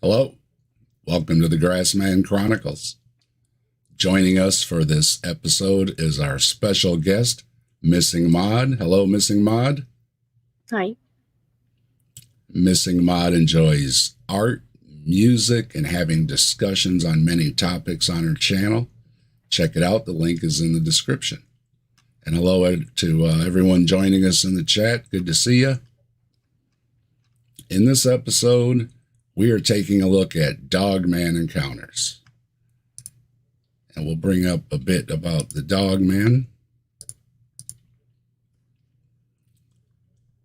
Hello, welcome to the Grassman Chronicles. Joining us for this episode is our special guest, Missing Maud. Hello, Missing Maud. Hi. Missing Maud enjoys art, music, and having discussions on many topics on her channel. Check it out. The link is in the description. And hello to everyone joining us in the chat. Good to see you. In this episode, we are taking a look at Dogman encounters. And we'll bring up a bit about the Dogman.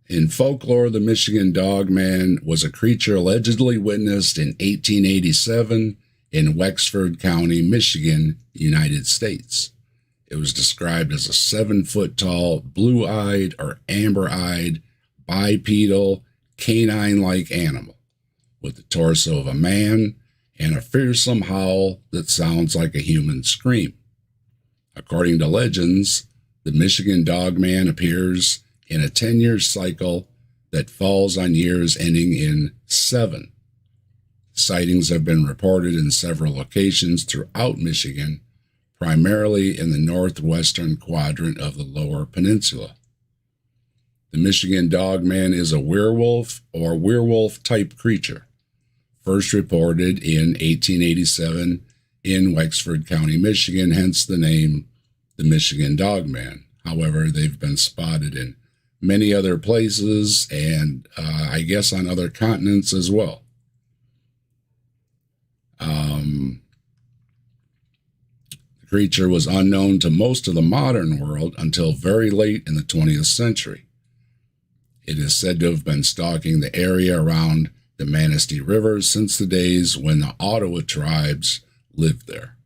In folklore, the Michigan Dogman was a creature allegedly witnessed in 1887 in Wexford County, Michigan, United States. It was described as a 7-foot-tall, blue-eyed or amber-eyed, bipedal, canine-like animal with the torso of a man and a fearsome howl that sounds like a human scream. According to legends, the Michigan Dogman appears in a 10-year cycle that falls on years ending in 7. Sightings have been reported in several locations throughout Michigan, primarily in the northwestern quadrant of the Lower Peninsula. The Michigan Dogman is a werewolf or werewolf-type creature, first reported in 1887 in Wexford County, Michigan, hence the name the Michigan Dogman. However, they've been spotted in many other places and I guess on other continents as well. The creature was unknown to most of the modern world until very late in the 20th century. It is said to have been stalking the area around the Manistee River since the days when the Ottawa tribes lived there.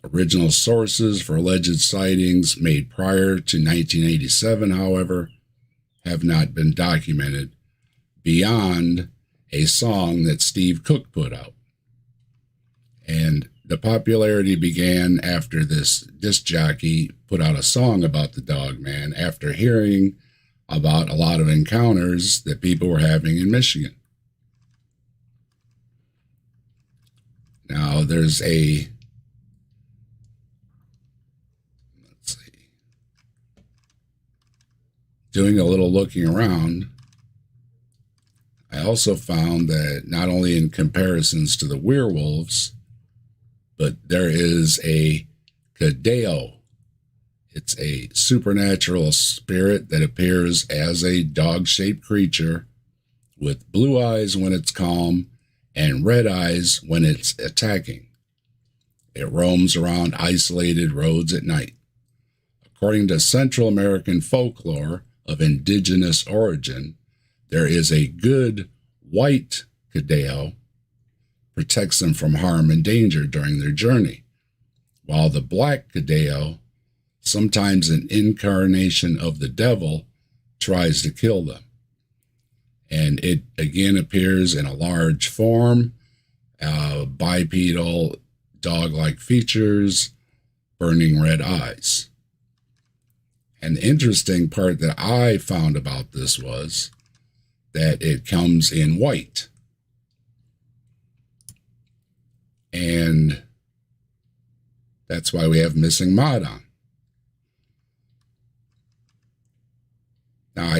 Original sources for alleged sightings made prior to 1987, however, have not been documented beyond a song that Steve Cook put out. And the popularity began after this disc jockey put out a song about the Dogman after hearing about a lot of encounters that people were having in Michigan. Now, there's let's see, doing a little looking around, I also found that not only in comparisons to the werewolves, but there is a Cadeo. It's a supernatural spirit that appears as a dog-shaped creature with blue eyes when it's calm and red eyes when it's attacking. It roams around isolated roads at night. According to Central American folklore of indigenous origin, there is a good white Cadeo, protects them from harm and danger during their journey, while the black Cadeo, sometimes an incarnation of the devil, tries to kill them. And it again appears in a large form, bipedal, dog-like features, burning red eyes. And the interesting part that I found about this was that it comes in white. And that's why we have Missing Maud on. Now,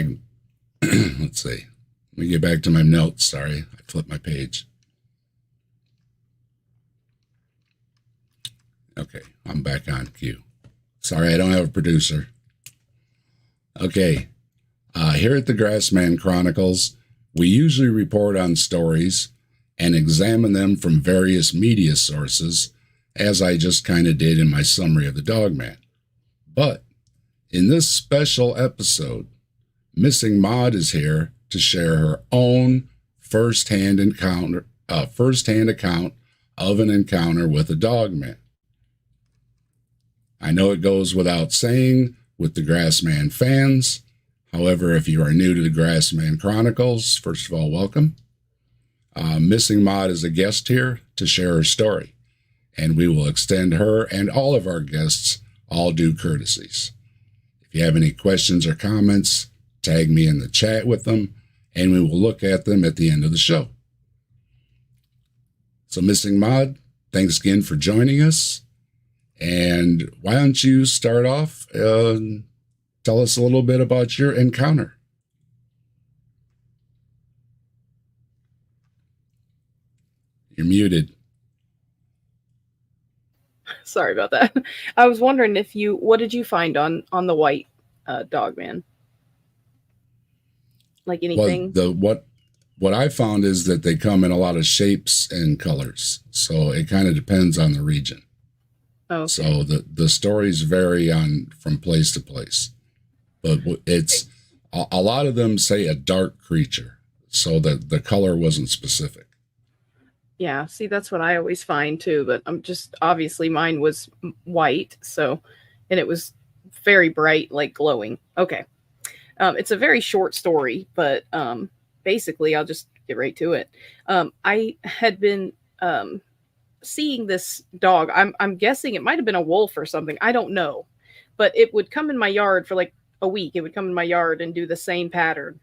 let's see. Let me get back to my notes. Sorry, I flipped my page. Okay, I'm back on cue. Sorry, I don't have a producer. Okay, here at the Grassman Chronicles, we usually report on stories and examine them from various media sources, as I just kind of did in my summary of the Dogman. But in this special episode, Missing Maud is here to share her own first-hand account of an encounter with a Dogman. I know it goes without saying with the Grassman fans. However, if you are new to the Grassman Chronicles, first of all, welcome. Missing Maud is a guest here to share her story, and we will extend her and all of our guests all due courtesies. If you have any questions or comments, tag me in the chat with them, and we will look at them at the end of the show. So, Missing Mod, thanks again for joining us. And why don't you start off? Tell us a little bit about your encounter. You're muted. Sorry about that. I was wondering what did you find on the white dog man? Like anything? Well, what I found is that they come in a lot of shapes and colors, so it kind of depends on the region. Oh, okay. So the stories vary on from place to place, but it's a lot of them say a dark creature, so that the color wasn't specific. Yeah, see, that's what I always find too. But I'm just obviously mine was white, and it was very bright, like glowing. Okay, it's a very short story, but basically, I'll just get right to it. I had been seeing this dog. I'm guessing it might have been a wolf or something. I don't know, but it would come in my yard for like a week. It would come in my yard and do the same pattern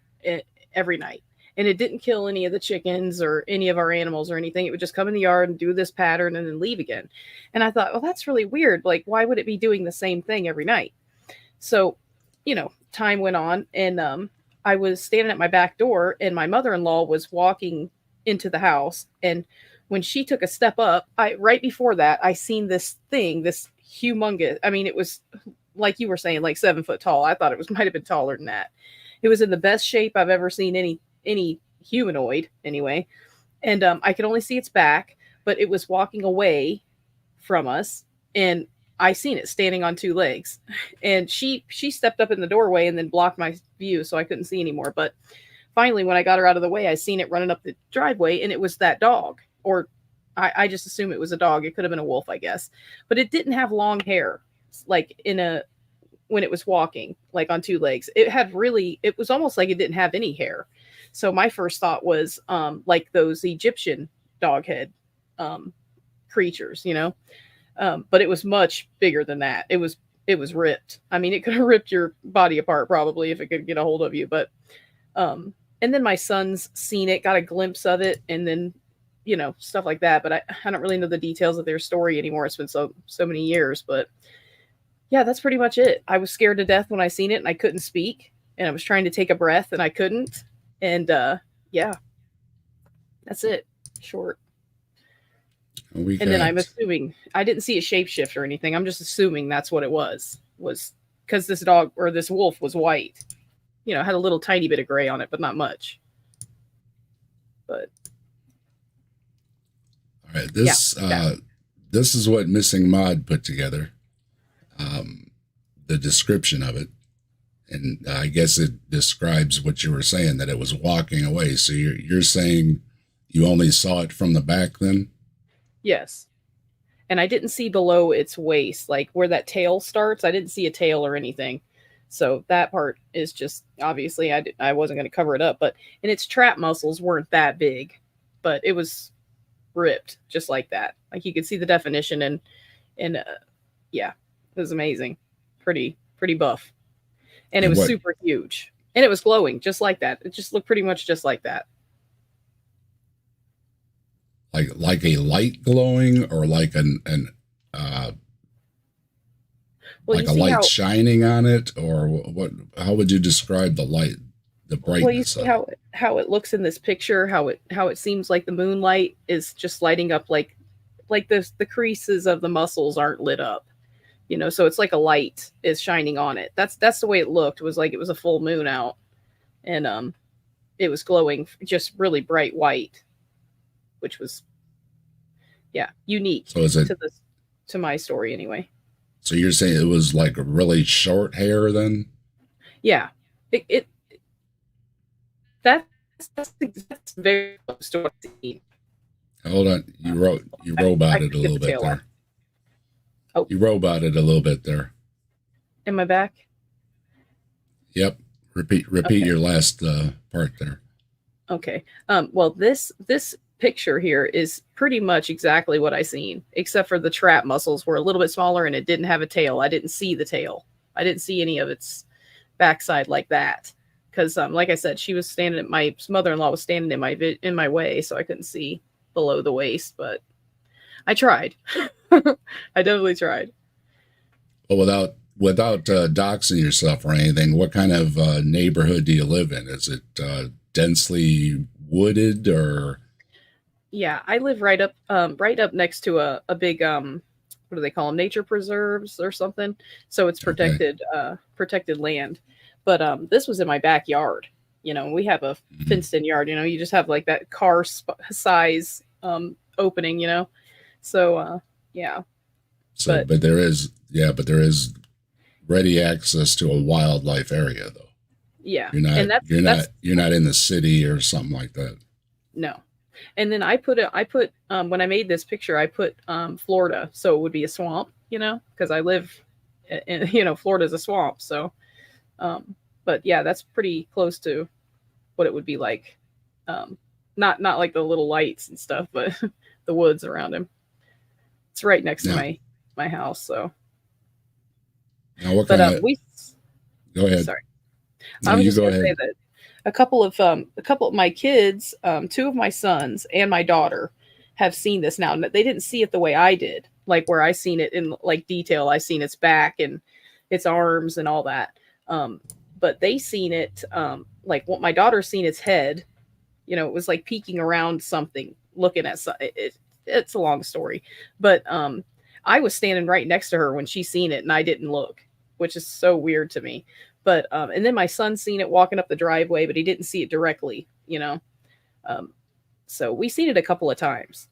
every night. And it didn't kill any of the chickens or any of our animals or anything. It would just come in the yard and do this pattern and then leave again. And I thought, well, that's really weird. Like, why would it be doing the same thing every night? So, time went on, and I was standing at my back door, and my mother-in-law was walking into the house. And when she took a step up, right before that, I seen this thing, this humongous. I mean, it was like you were saying, like 7 foot tall. I thought it might have been taller than that. It was in the best shape I've ever seen any humanoid anyway. And I could only see its back, but it was walking away from us, and I seen it standing on 2 legs. And she stepped up in the doorway and then blocked my view, so I couldn't see anymore. But finally, when I got her out of the way, I seen it running up the driveway, and it was that dog. Or I just assume it was a dog. It could have been a wolf, I guess. But it didn't have long hair, like when it was walking, like on 2 legs. It was almost like it didn't have any hair. So my first thought was like those Egyptian dog head creatures, but it was much bigger than that. It was ripped. I mean, it could have ripped your body apart probably if it could get a hold of you. But and then my son's seen it, got a glimpse of it, and then stuff like that. But I don't really know the details of their story anymore. It's been so many years. But yeah, that's pretty much it. I was scared to death when I seen it, and I couldn't speak, and I was trying to take a breath, and I couldn't. And yeah, that's it. Short. Then I'm assuming I didn't see a shapeshift or anything. I'm just assuming that's what it was because this dog or this wolf was white. Had a little tiny bit of gray on it, but not much. But all right, this is what Missing Mod put together. The description of it. And I guess it describes what you were saying, that it was walking away. So you're saying you only saw it from the back then? Yes. And I didn't see below its waist, like where that tail starts. I didn't see a tail or anything. So that part is just, obviously, I wasn't going to cover it up. And its trap muscles weren't that big, but it was ripped just like that. Like you could see the definition and yeah, it was amazing. Pretty buff. And it was super huge. And it was glowing just like that. It just looked pretty much just like that. Like a light glowing, or like like a light shining on it, or what? How would you describe the light, the brightness? Well, you see how it looks in this picture, how it seems like the moonlight is just lighting up like the creases of the muscles aren't lit up. So it's like a light is shining on it. That's the way it looked. It was like it was a full moon out, and it was glowing just really bright white, which was, yeah, unique. So is it to my story anyway? So you're saying it was like a really short hair then? Yeah, that's very close to what I see. Hold on, you roboted a little bit there. Oh. You roboted a little bit there. Am I back? Yep. Repeat okay. Your last part there. Okay. Well, this picture here is pretty much exactly what I seen, except for the trap muscles were a little bit smaller and it didn't have a tail. I didn't see the tail. I didn't see any of its backside like that. Because, like I said, my mother-in-law was standing in my way, so I couldn't see below the waist, but I tried. I definitely tried. Well, without doxing yourself or anything, what kind of neighborhood do you live in? Is it densely wooded or? Yeah, I live right up next to a big what do they call them, nature preserves or something, so it's Okay. protected land. But this was in my backyard. We have a Mhm. fenced in yard. You just have like that car size opening. So yeah. So, But but there is, yeah, but there is ready access to a wildlife area, though. yeah, You're not, and that's you're not, that's you're not in the city or something like that. no. And then I put when I made this picture, I put Florida, so it would be a swamp, because I live in, Florida's a swamp. So but yeah, that's pretty close to what it would be like. Um, not like the little lights and stuff, but the woods around him. It's right next to Now, my house. So, now, what but kind of? we Go ahead. sorry, No, I was you just go gonna say ahead. that a couple of my kids, two of my sons and my daughter have seen this now. They didn't see it the way I did, like where I seen it in like detail. I seen its back and its arms and all that. Um, but they seen it like what my daughter seen its head. It was like peeking around something, looking at it's a long story, but I was standing right next to her when she seen it, and I didn't look, which is so weird to me. But and then my son seen it walking up the driveway, but he didn't see it directly. Um, so we seen it a couple of times,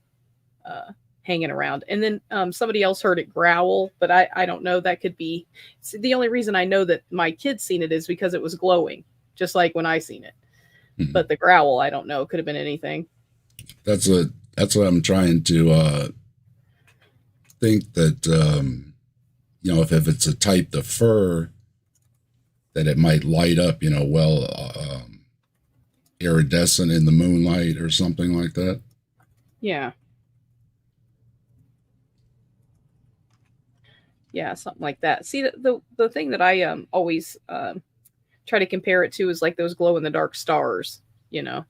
uh, hanging around, and then somebody else heard it growl, but I don't know. That could be the only reason I know that my kids seen it is because it was glowing, just like when I seen it. Mhm. But the growl, I don't know. Could have been anything. That's what I'm trying to think that if it's a type of fur that it might light up, iridescent in the moonlight or something like that. Yeah. Yeah, something like that. See, the thing that I always try to compare it to is like those glow in the dark stars, you know,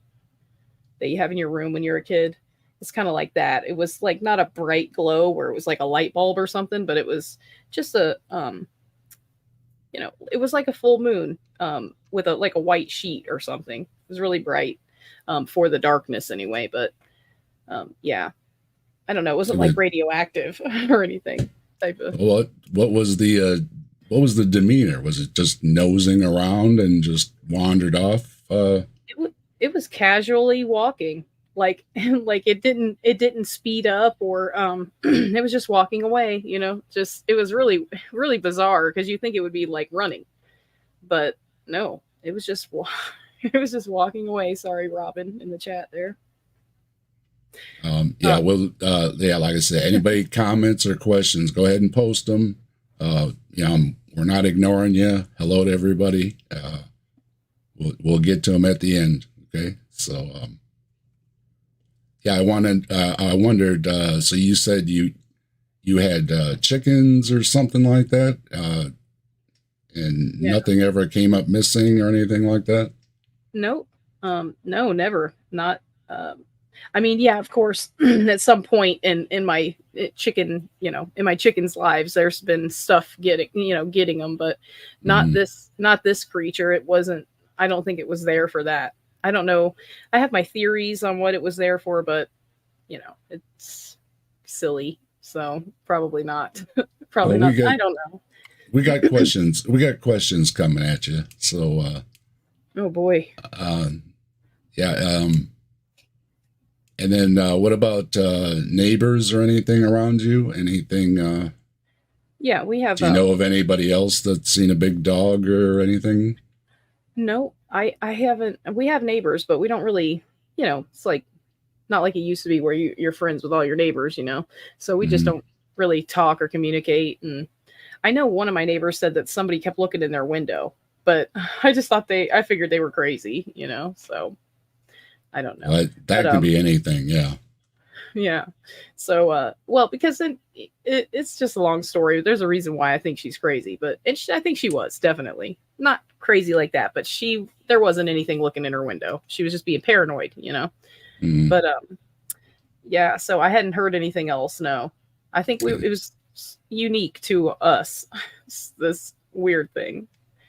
that you have in your room when you're a kid. It's kind of like that. It was like not a bright glow where it was like a light bulb or something, but it was just it was like a full moon with a like a white sheet or something. It was really bright for the darkness anyway, but yeah, I don't know. It wasn't So like it, radioactive or anything type of. what was the demeanor? Was it just nosing around and just wandered off? It was casually walking, like like it didn't speed up or it was just walking away, just it was really really bizarre because you think it would be like running, but no, it was just it was just walking away. Sorry, Robin, in the chat there. Yeah, well, yeah, like I said, anybody comments or questions, go ahead and post them. We're not ignoring you. Hello to everybody. We'll get to them at the end. Okay, so yeah, I wondered. So you said you had chickens or something like that, and Yeah. nothing ever came up missing or anything like that. Nope. No, never. Not I mean, yeah, of course, at some point in my chicken, in my chickens' lives, there's been stuff getting them, but Mm-hmm. not this creature. It wasn't. I don't think it was there for that. I don't know. I have my theories on what it was there for, but it's silly, so probably not. Probably Well, not. I don't know. we got questions. We got questions coming at you. So Oh boy. uh, yeah. And then what about neighbors or anything around you? Anything? Yeah, we have Do you know of anybody else that's seen a big dog or anything? no, I haven't. We have neighbors, but we don't really, it's like not like it used to be where you're friends with all your neighbors. So we just Mm-hmm. don't really talk or communicate. And I know one of my neighbors said that somebody kept looking in their window, but I figured they were crazy. So I don't know. But That can be anything. Yeah. yeah. So well, because then it's just a long story. There's a reason why I think she's crazy, but I think she was definitely not crazy like that, but there wasn't anything looking in her window. She was just being paranoid. Mm-hmm. But Yeah, so I hadn't heard anything else. No, I think it was unique to us. This weird thing,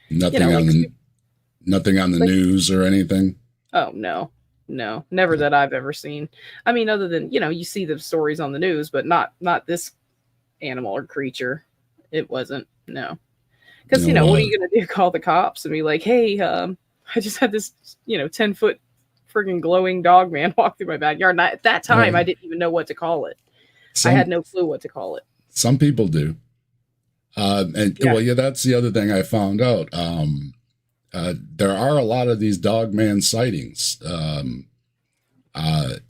Nothing on like the nothing on the like news or anything. oh no, no, never that I've ever seen. I mean, other than you see the stories on the news, but not this animal or creature. It wasn't no, because You know, what are you gonna do? Call the cops and be like, hey, I just had this 10-foot friggin' glowing dog man walk through my backyard. And at that time, well, I didn't even know what to call it. I had some no clue what to call it. some people do. And Yeah. well, yeah, that's the other thing I found out. There are a lot of these dogman sightings.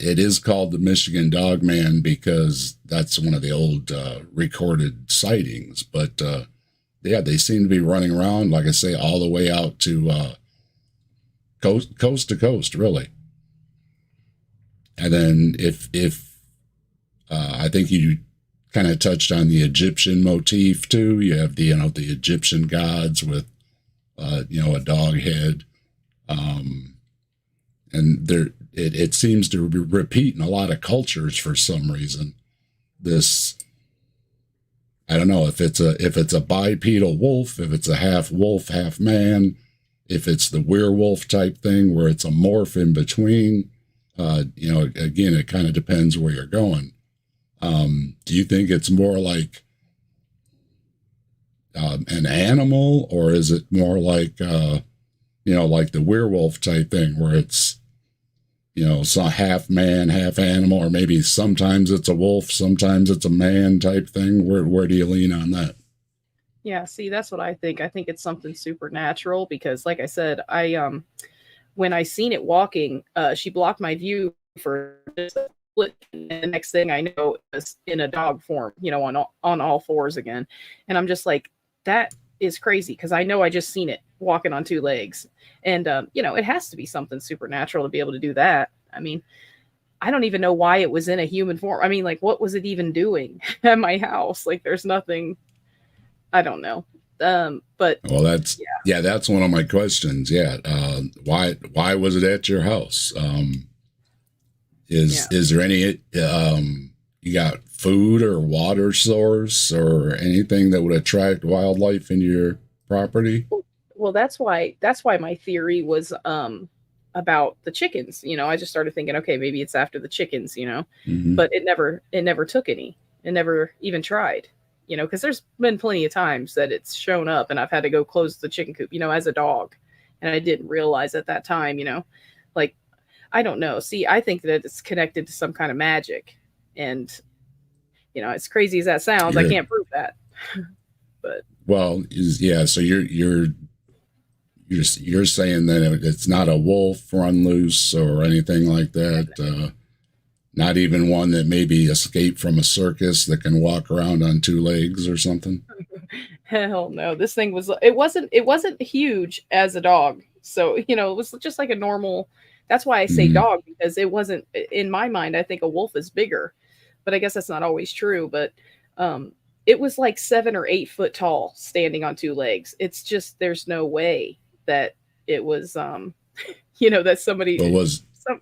It is called the Michigan Dogman because that's one of the old recorded sightings. But yeah, they seem to be running around, like I say, all the way out to coast to coast, really. And then if I think you kind of touched on the Egyptian motif too. You have the Egyptian gods with a dog head, and it seems to repeat in a lot of cultures for some reason. This, I don't know if it's a bipedal wolf, if it's a half wolf, half man, if it's the werewolf type thing where it's a morph in between. Again, it kind of depends where you're going. Do you think it's more like an animal, or is it more like like the werewolf type thing where it's some half man, half animal, or maybe sometimes it's a wolf, sometimes it's a man type thing? Where do you lean on that? Yeah, see, that's what I think. I think it's something supernatural because, like I said, when I seen it walking, she blocked my view for just a split, and the next thing I know, it was in a dog form, on all fours again, and I'm just like, that is crazy because I know I just seen it walking on two legs, and it has to be something supernatural to be able to do that. I mean, I don't even know why it was in a human form. I mean, like, what was it even doing at my house? Like, there's nothing. I don't know. But Well, that's one of my questions. Yeah, why was it at your house? yeah. Is there any you got food or water source or anything that would attract wildlife into your property? Well, that's why my theory was about the chickens. I just started thinking, okay, maybe it's after the chickens, Mm-hmm. but it never took any. It never even tried. Because there's been plenty of times that it's shown up and I've had to go close the chicken coop, as a dog. And I didn't realize at that time, like, I don't know. See, I think that it's connected to some kind of magic. And, as crazy as that sounds, I You're can't prove that. But well, yeah. So you're saying that it's not a wolf run loose or anything like that. Not even one that maybe escaped from a circus that can walk around on two legs or something. hell no, this thing it wasn't huge as a dog. So, it was just like a normal. That's why I say Mm. dog, because it wasn't in my mind. I think a wolf is bigger, but I guess that's not always true. But it was like 7 or 8 foot tall, standing on two legs. It's just there's no way that it was that But somebody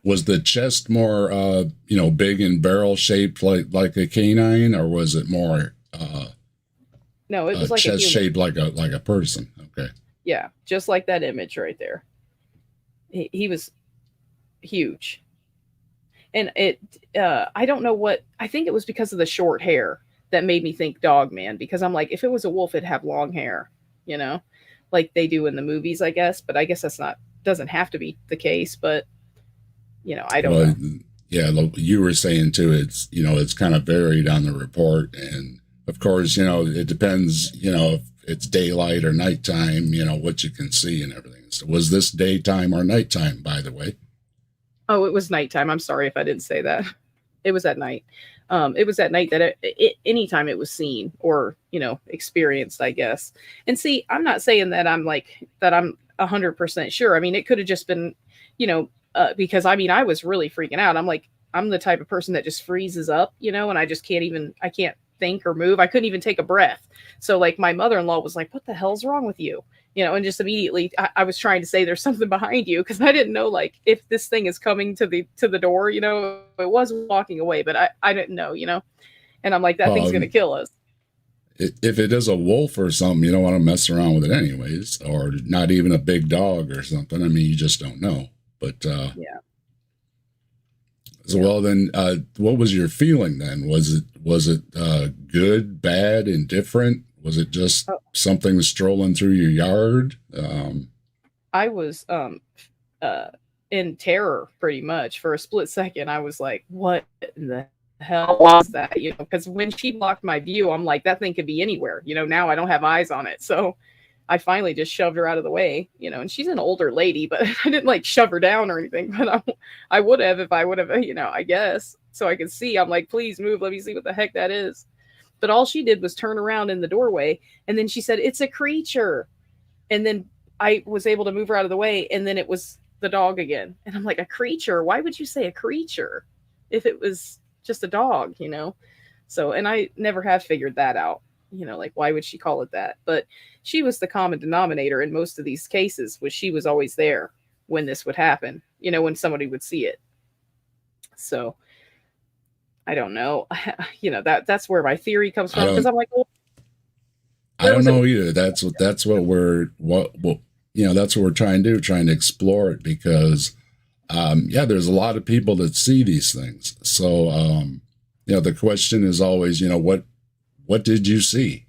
was the chest more big and barrel shaped like a canine, or was it more no, it was like a chest human. shaped like a person? Okay. Yeah, just like that image right there. He was huge. And I don't know what. I think it was because of the short hair that made me think dog man, because I'm like, if it was a wolf, it'd have long hair, you know, like they do in the movies, I guess. But I guess that's not doesn't have to be the case. But I don't Well, know. yeah, you were saying too, it's kind of varied on the report. And of course, it depends, if it's daylight or nighttime, what you can see and everything. So was this daytime or nighttime, by the way? Oh, it was nighttime. I'm sorry if I didn't say that. It was at night. It was at night that anytime it was seen or experienced, I guess. And see, I'm not saying that I'm like that. I'm 100% sure. I mean, it could have just been, because I mean, I was really freaking out. I'm like, I'm the type of person that just freezes up, and I just I can't think or move. I couldn't even take a breath. So like my mother-in-law was like, "What the hell's wrong with you?" And just immediately I was trying to say there's something behind you because I didn't know like if this thing is coming to the door. It was walking away, but I didn't know. And I'm like, that thing's Well, gonna kill us. if it is a wolf or something, you don't want to mess around with it anyways, or not even a big dog or something. I mean, you just don't know. But Yeah. so well, then, what was your feeling then? Was it good, bad, indifferent? Was it just Oh, something strolling through your yard? I was in terror pretty much for a split second. I was like, what in the hell was that? Because when she blocked my view, I'm like, that thing could be anywhere. Now I don't have eyes on it. So I finally just shoved her out of the way, and she's an older lady, but I didn't like shove her down or anything, but I would have if I would have, I guess. So I could see, I'm like, please move. Let me see what the heck that is. But all she did was turn around in the doorway. And then she said, it's a creature. And then I was able to move her out of the way. And then it was the dog again. And I'm like, a creature? Why would you say a creature if it was just a dog, So, and I never have figured that out, like, why would she call it that? But she was the common denominator in most of these cases, was she was always there when this would happen, when somebody would see it. So I don't know, that's where my theory comes from. Because I'm like, well, I don't know either. That's what that's what we're trying to do, trying to explore it because, there's a lot of people that see these things. So, the question is always, what did you see?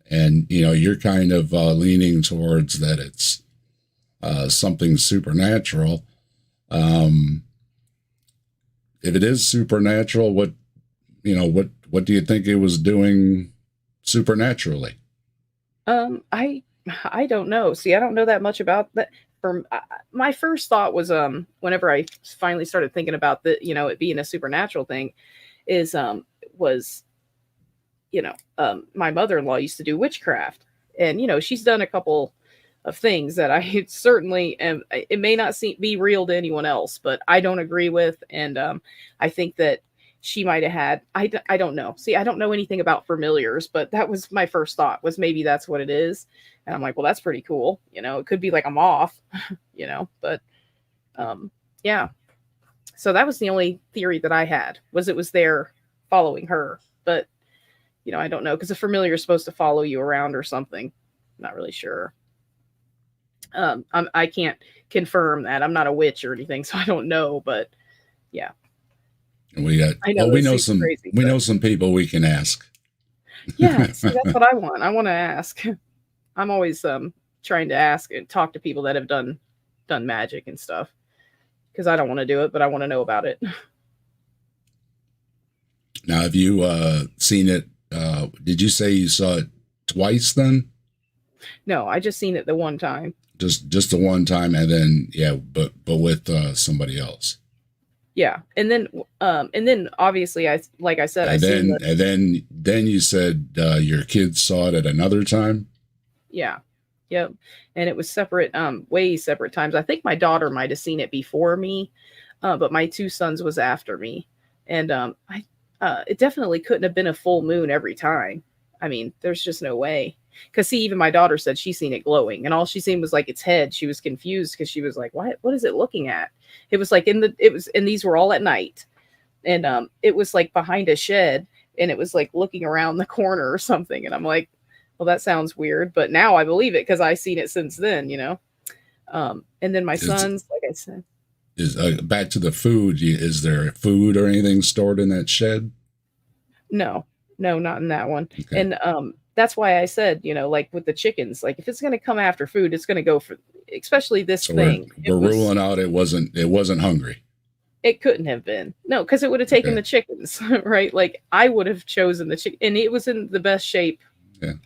And you're kind of leaning towards that it's something supernatural. If it is supernatural, what do you think it was doing supernaturally? I don't know. See, I don't know that much about that. My first thought was whenever I finally started thinking about the it being a supernatural thing, is was my mother-in-law used to do witchcraft, and she's done a couple of things that I certainly am. It may not be real to anyone else, but I don't agree with, and I think that she might have had. I don't know. See, I don't know anything about familiars, but that was my first thought, was maybe that's what it is. And I'm like, well, that's pretty cool. It could be like a moth, but yeah. So that was the only theory that I had, was it was there following her. But, I don't know, because a familiar is supposed to follow you around or something. I'm not really sure. I can't confirm that. I'm not a witch or anything, so I don't know, but yeah. And we know some people we can ask. Yeah, see, that's what I want. I want to ask. I'm always trying to ask and talk to people that have done magic and stuff, because I don't want to do it, but I want to know about it. Now, have you seen it? Did you say you saw it twice then? No, I just seen it the one time. Just the one time, and then but with somebody else. Yeah, and then obviously like I said, then you said your kids saw it at another time. Yeah, yep, and it was separate, way separate times. I think my daughter might have seen it before me, but my two sons was after me, and it definitely couldn't have been a full moon every time. I mean, there's just no way. Because see, even my daughter said she seen it glowing, and all she seen was like its head. She was confused because she was like, what is it looking at? It was like and these were all at night, and it was like behind a shed, and it was like looking around the corner or something. And I'm like, well, that sounds weird, but now I believe it because I've seen it since then, and then my sons, like I said, is back to the food. Is there food or anything stored in that shed? No, not in that one. Okay. And that's why I said, like with the chickens, like if it's going to come after food, it's going to go for, especially this thing. We're ruling out it wasn't hungry. It couldn't have been. No, because it would have taken the chickens, right? Like I would have chosen the chicken, and it was in the best shape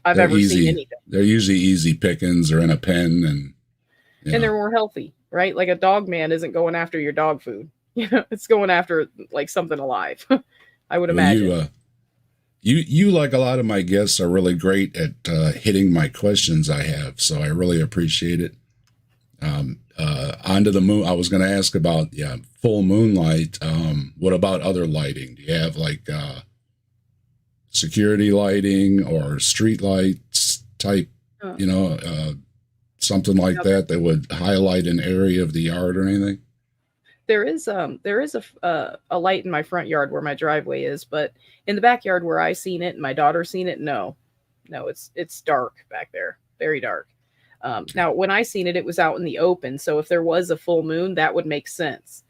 I've ever seen anything. They're usually easy pickings or in a pen, and they're more healthy, right? Like a dog man isn't going after your dog food. It's going after like something alive. I would imagine. You, like a lot of my guests, are really great at hitting my questions I have, so I really appreciate it. Onto the moon. I was going to ask about full moonlight. What about other lighting? Do you have like security lighting or street lights type Uh, you know, something like now that that would highlight an area of the yard or anything? there is a light in my front yard where my driveway is, but in the backyard where I seen it and my daughter seen it, no, no, it's dark back there, very dark. Now, when I seen it, it was out in the open, so if there was a full moon, that would make sense.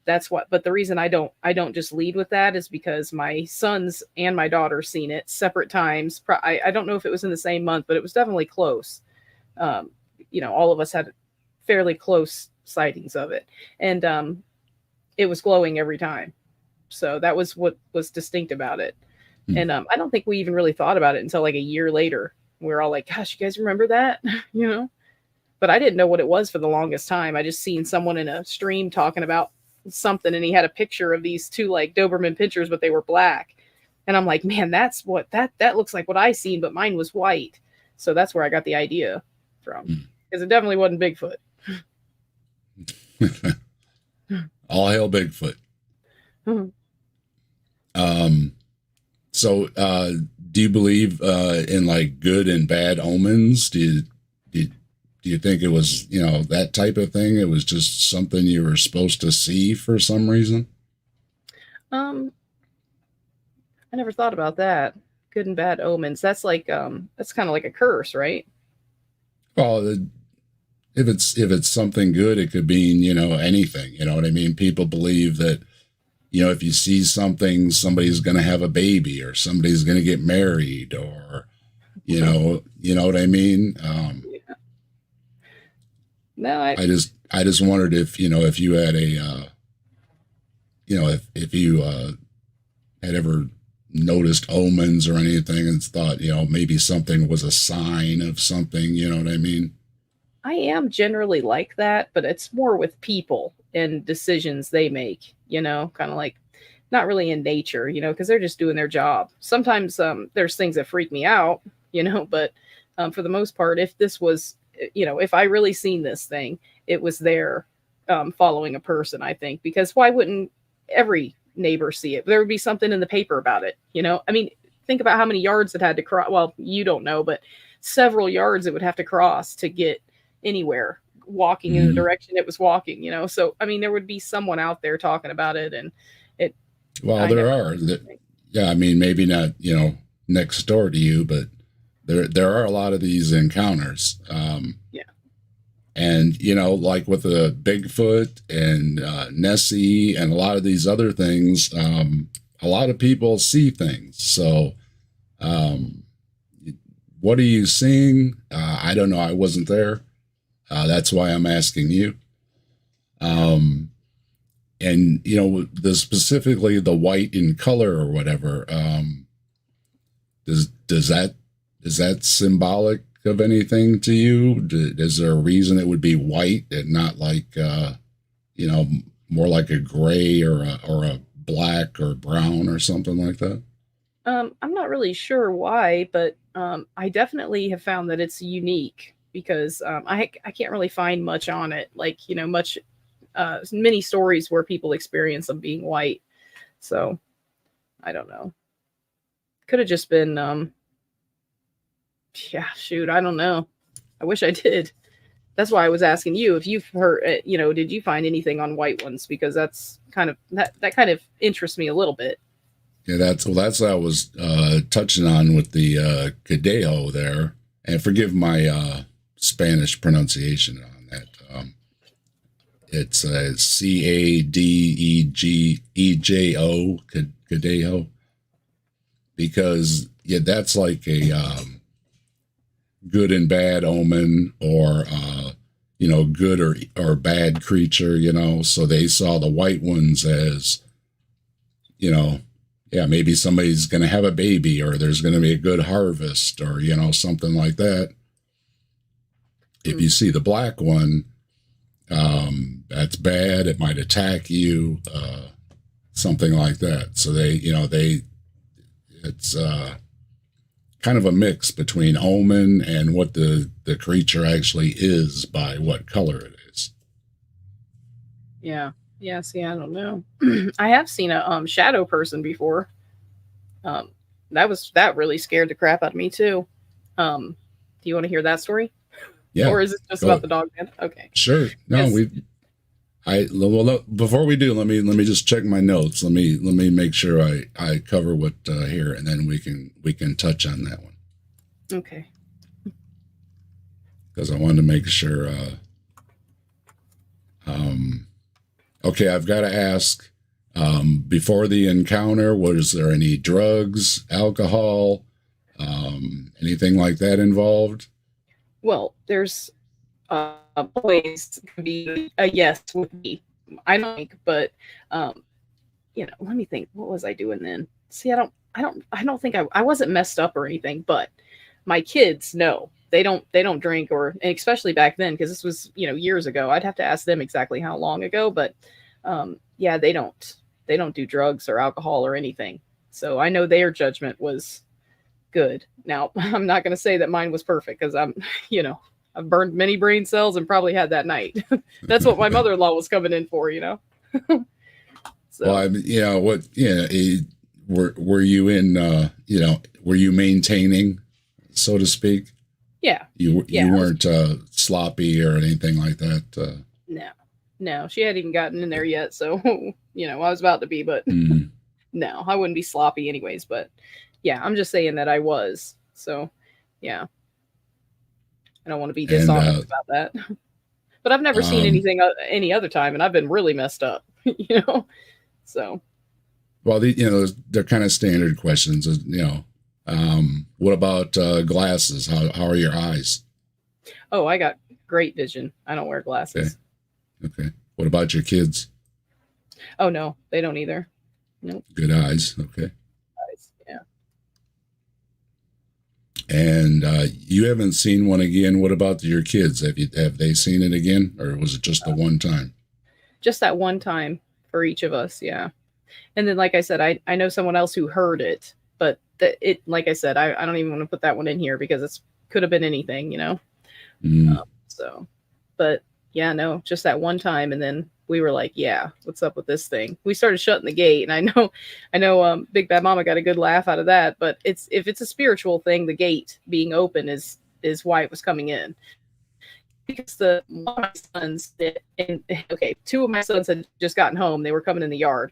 That's what. But the reason I don't just lead with that is because my sons and my daughter seen it separate times. I don't know if it was in the same month, but it was definitely close. Um, all of us had fairly close sightings of it, and it was glowing every time. So that was what was distinct about it. Hmm. And I don't think we even really thought about it until like a year later. We are all like, "Gosh, you guys remember that?" you know. But I didn't know what it was for the longest time. I just seen someone in a stream talking about something, and he had a picture of these two like Doberman pinchers, but they were black. And I'm like, man, that's what that looks like what I seen, but mine was white. So that's where I got the idea from, because it definitely wasn't Bigfoot. All hail Bigfoot. Mhm. So, do you believe in like good and bad omens? Do you think it was, that type of thing? It was just something you were supposed to see for some reason? Um, I never thought about that. Good and bad omens. That's kind of like a curse, right? Well, if it's something good, it could mean, anything. You know what I mean? People believe that, if you see something, somebody's going to have a baby or somebody's going to get married or, you know what I mean? Yeah. No, I just wondered if you had if you had ever noticed omens or anything and thought, maybe something was a sign of something, you know what I mean? I am generally like that, but it's more with people and decisions they make, kind of like not really in nature, because they're just doing their job. Sometimes there's things that freak me out, but for the most part, if this was, if I really seen this thing, it was there following a person, I think, because why wouldn't every neighbor see it? There would be something in the paper about it, I mean, think about how many yards it had to cross. Well, you don't know, but several yards it would have to cross to get anywhere walking in the Mm-hmm. direction it was walking, so I mean there would be someone out there talking about it, and it Well, I there never are. Yeah, I mean, maybe not, next door to you, but there are a lot of these encounters. yeah. And, like with the Bigfoot and Nessie and a lot of these other things, a lot of people see things. So, um, what are you seeing? I don't know. I wasn't there. That's why I'm asking you. Um, and the specifically the white in color or whatever, does that is that symbolic of anything to you? Is there a reason it would be white and not like you know more like a gray or a black or brown or something like that? I'm not really sure why, but I definitely have found that it's unique because I can't really find much on it, like much many stories where people experience them being white. So I don't know. Could have just been yeah, shoot, I don't know. I wish I did. That's why I was asking you if you've heard, did you find anything on white ones? Because that's kind of that kind of interests me a little bit. Yeah, that's what I was touching on with the Cadeo there, and forgive my Spanish pronunciation on that. It's Cadegejo, Cadeo, because yeah, that's like a good and bad omen, or good or bad creature. So they saw the white ones as you know yeah, maybe somebody's going to have a baby or there's going to be a good harvest or, something like that. If you see the black one, that's bad. It might attack you, something like that. So it's kind of a mix between omen and what the creature actually is by what color it is. Yeah. Yeah, see, I don't know. I have seen a shadow person before. Um that really scared the crap out of me too. Um Do you want to hear that story? Yeah. Or is it just Go. about the dog man? Okay. Sure. No, well, before we do, let me just check my notes. Let me make sure I cover what here, and then we can touch on that one. Okay. Because I wanted to make sure. Okay, I've got to ask. Before the encounter, was there any drugs, alcohol, anything like that involved? Well, there's always can be a yes with me. I don't think, but let me think. What was I doing then? See, I don't think I wasn't messed up or anything, but my kids, no, they don't drink, or, and especially back then, because this was, years ago. I'd have to ask them exactly how long ago, but yeah, they don't do drugs or alcohol or anything. So I know their judgment was good. Now, I'm not going to say that mine was perfect, because I've burned many brain cells and probably had that night. That's what my mother-in-law was coming in for, So. Well, were you in, were you maintaining, so to speak? Yeah. You weren't sloppy or anything like that? No, she hadn't even gotten in there yet. So, I was about to be, but no, I wouldn't be sloppy anyways. But yeah, I'm just saying that I was. So, yeah. I don't want to be dishonest about that. But I've never seen anything any other time, and I've been really messed up, So. Well, they're kind of standard questions, what about glasses? How are your eyes? Oh, I got great vision. I don't wear glasses. Okay. What about your kids? Oh, no, they don't either. Nope. Good eyes. Okay. Eyes, yeah. And you haven't seen one again. What about your kids? Have they seen it again, or was it just the one time? Just that one time for each of us, yeah. And then, like I said, I know someone else who heard it, but like I said, I don't even want to put that one in here because it could have been anything, But yeah, no, just that one time, and then we were like, yeah, what's up with this thing? We started shutting the gate, and I know, Big Bad Mama got a good laugh out of that. But if it's a spiritual thing, the gate being open is why it was coming in. Because one of my sons two of my sons had just gotten home. They were coming in the yard,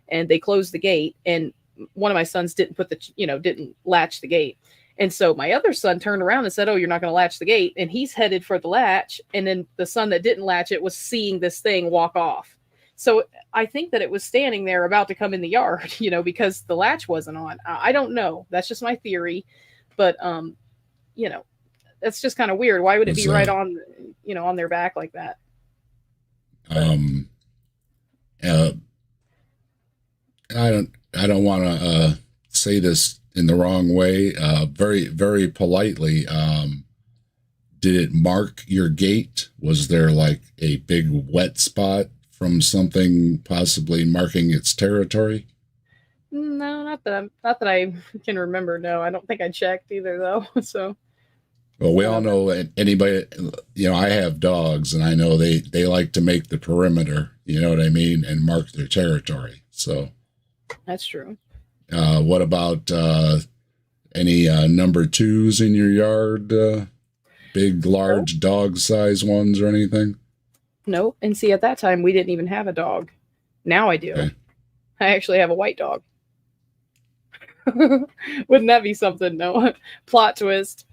and they closed the gate, and one of my sons didn't didn't latch the gate. And so my other son turned around and said, "Oh, you're not going to latch the gate." And he's headed for the latch. And then the son that didn't latch it was seeing this thing walk off. So I think that it was standing there about to come in the yard, because the latch wasn't on. I don't know. That's just my theory. But, that's just kind of weird. Why would it be right on, on their back like that? I don't want to say this in the wrong way. Very, very politely. Did it mark your gate? Was there like a big wet spot from something possibly marking its territory? No, not that I can remember. No, I don't think I checked either, though. So. Well, we all know anybody, I have dogs, and I know they like to make the perimeter, you know what I mean, and mark their territory. So that's true. What about any number twos in your yard? Big, large dog size ones or anything? Nope. And see, at that time, we didn't even have a dog. Now I do. Okay. I actually have a white dog. Wouldn't that be something? No. Plot twist.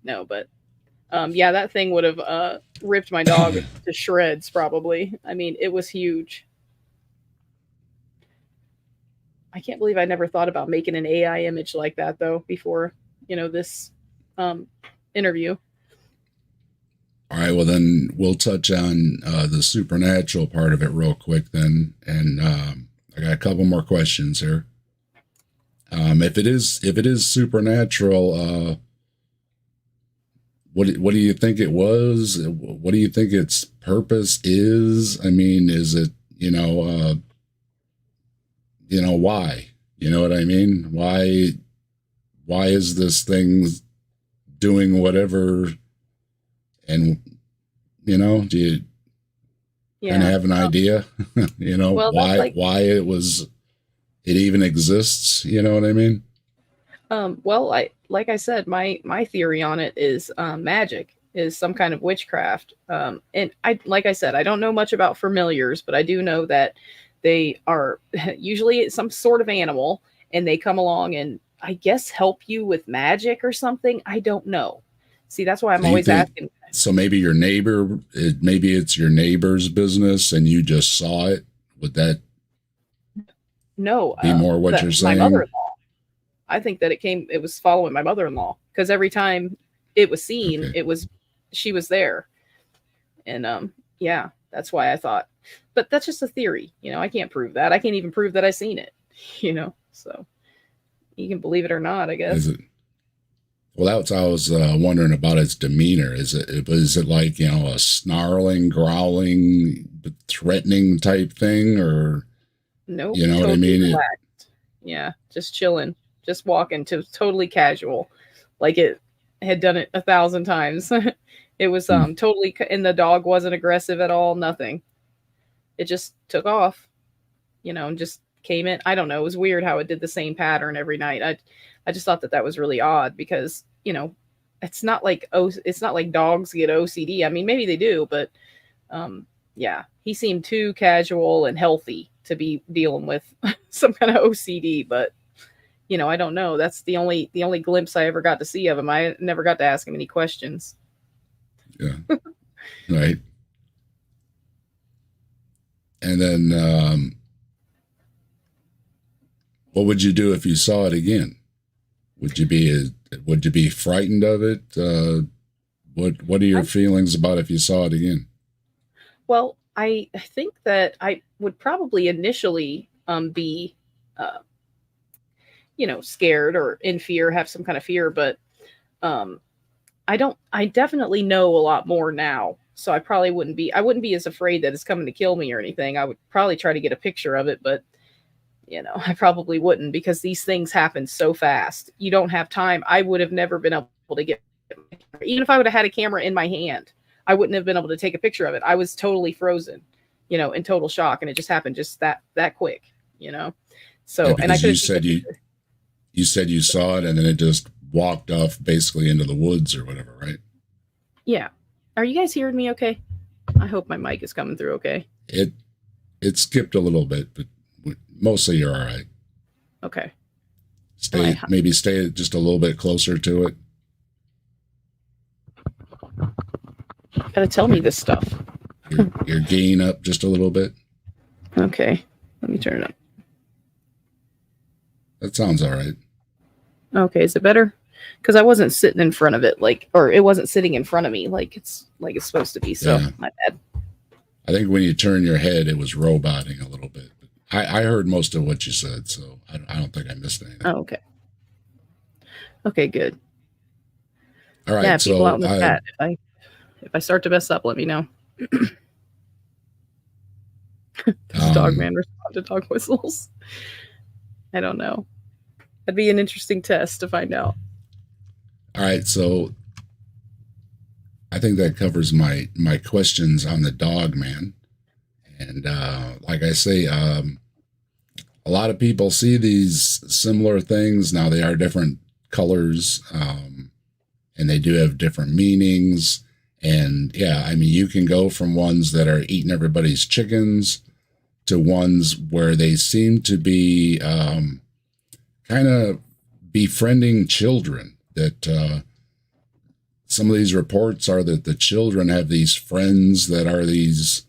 No, but yeah, that thing would have ripped my dog to shreds probably. I mean, it was huge. I can't believe I never thought about making an AI image like that though before, this interview. All right, well then we'll touch on the supernatural part of it real quick then, and I got a couple more questions here. If it is supernatural, what do you think it was? What do you think its purpose is? I mean, is it why? You know what I mean? Why is this thing doing whatever? And do you kind of have an idea? Well, why it even exists? You know what I mean? Well, like I said, my theory on it is magic is some kind of witchcraft. And I like I said, I don't know much about familiars, but I do know that they are usually some sort of animal, and they come along and I guess help you with magic or something. I don't know. See, that's why I'm So you always think asking. so? Maybe your neighbor, maybe it's your neighbor's business, and you just saw it. Would that No, be more what that you're my saying? mother-in-law. I think that it was following my mother-in-law because every time it was seen, Okay. it was she was there. And yeah, that's why I thought. But that's just a theory, I can't prove that. I can't even prove that I seen it, So you can believe it or not, I Is guess. it? Well, that's I was wondering about its demeanor. Is it like a snarling, growling, threatening type thing, or Nope, you know what I totally mean? relaxed. Yeah, just chilling, just walking to totally casual, like it had done it 1,000 times. It was Hmm, totally, and the dog wasn't aggressive at all. Nothing. It just took off, and just came in. I don't know. It was weird how it did the same pattern every night. I just thought that that was really odd because it's not like dogs get OCD. I mean, maybe they do, but yeah, he seemed too casual and healthy to be dealing with some kind of OCD. But I don't know. That's the only glimpse I ever got to see of him. I never got to ask him any questions. yeah, right. And then, what would you do if you saw it again? Would you be would you be frightened of it? What are your I feelings about if you saw it again? Well, I think that I would probably initially be uh, scared or in fear, have some kind of fear, but um I definitely know a lot more now. So I wouldn't be as afraid that it's coming to kill me or anything. I would probably try to get a picture of it, but I probably wouldn't because these things happen so fast. You don't have time. I would have never been able to get even if I would have had a camera in my hand, I wouldn't have been able to take a picture of it. I was totally frozen, in total shock, and it just happened just that quick. Yeah, So, and I because couldn't take a picture. you said you saw it and then it just walked off basically into the woods or whatever, right? Yeah. Are you guys hearing me okay? I hope my mic is coming through okay. It it skipped a little bit, but mostly you're all right. Okay. My Stay just a little bit closer to it. gotta tell me this stuff. Your gain up just a little bit. Okay. Let me turn it up. That sounds all right. Okay, is it better? Because I wasn't sitting in front of it, or it wasn't sitting in front of me like it's supposed to be. So Yeah, my bad. I think when you turn your head, it was roboting a little bit. But I heard most of what you said, so I don't think I missed anything. Oh, okay. Okay, good. All Yeah, right, people out so in the chat. If I start to mess up, let me know. Does um, Dogman respond to dog whistles? I don't know. That'd be an interesting test to find out. all right, so I think that covers my questions on the dog man. And like I say, a lot of people see these similar things. Now they are different colors, and they do have different meanings. And yeah, I mean, you can go from ones that are eating everybody's chickens to ones where they seem to be kind of befriending children. That some of these reports are that the children have these friends that are these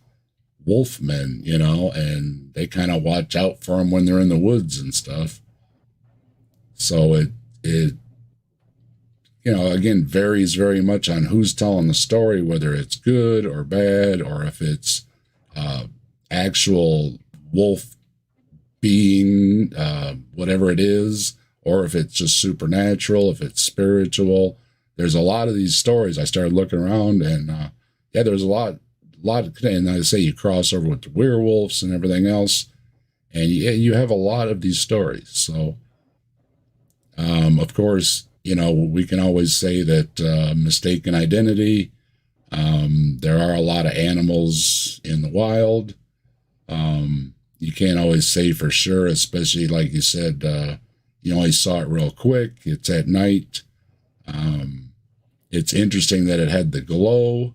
wolf men, and they kind of watch out for them when they're in the woods and stuff. So it again varies very much on who's telling the story, whether it's good or bad, or if it's uh, actual wolf being, whatever it is, or if it's just supernatural, if it's spiritual. There's a lot of these stories. I started looking around, and yeah, there's and I say you cross over with the werewolves and everything else, and you have a lot of these stories. So, of course, we can always say that mistaken identity. There are a lot of animals in the wild. You can't always say for sure, especially like you said, You only saw it real quick. It's at night. It's interesting that it had the glow.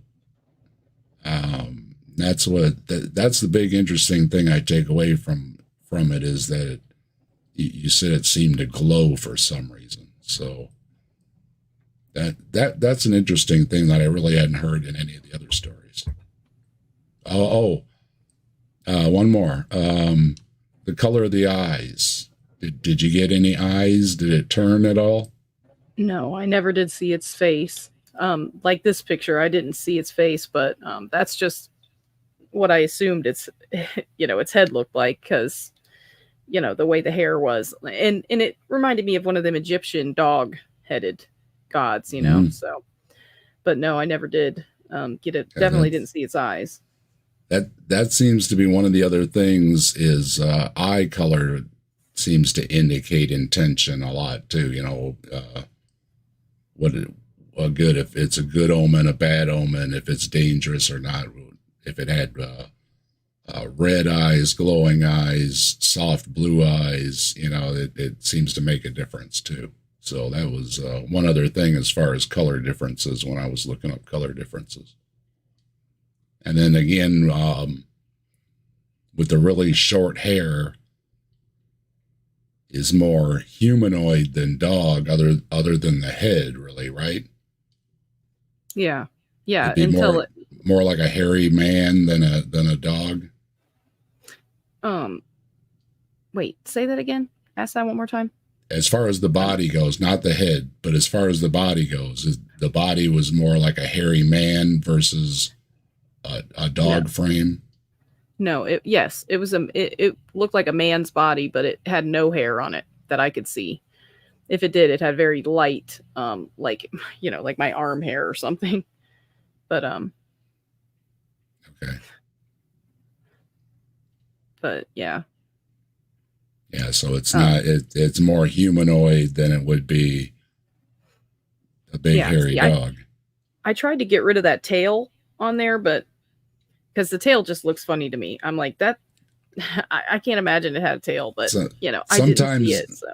That's the big interesting thing I take away from it is that you said it seemed to glow for some reason. So that's an interesting thing that I really hadn't heard in any of the other stories. One more. The color of the eyes. Did you get any eyes? Did it turn at all? No, I never did see its face. Like this picture, I didn't see its face, but that's just what I assumed its its head looked like, because the way the hair was, and it reminded me of one of them Egyptian dog headed gods, So, but no, I never did get it. Definitely didn't see its eyes. That seems to be one of the other things is eye color seems to indicate intention a lot too. Good, if it's a good omen, a bad omen, if it's dangerous or not. If it had red eyes, glowing eyes, soft blue eyes, it seems to make a difference too. So that was one other thing as far as color differences when I was looking up color differences. And then again, with the really short hair, is more humanoid than dog, other than the head, really, right? Yeah, yeah. Until more like a hairy man than a dog. Wait, say that again. Ask that one more time. As far as the body goes, not the head, but as far as the body goes, the body was more like a hairy man versus a dog frame. No, it was it looked like a man's body, but it had no hair on it that I could see. If it did, it had very light, like my arm hair or something. But okay. But yeah. Yeah, so it's not it's more humanoid than it would be a big hairy dog. I tried to get rid of that tail on there, but because the tail just looks funny to me. I'm like, that I can't imagine it had a tail, but I didn't see it. So.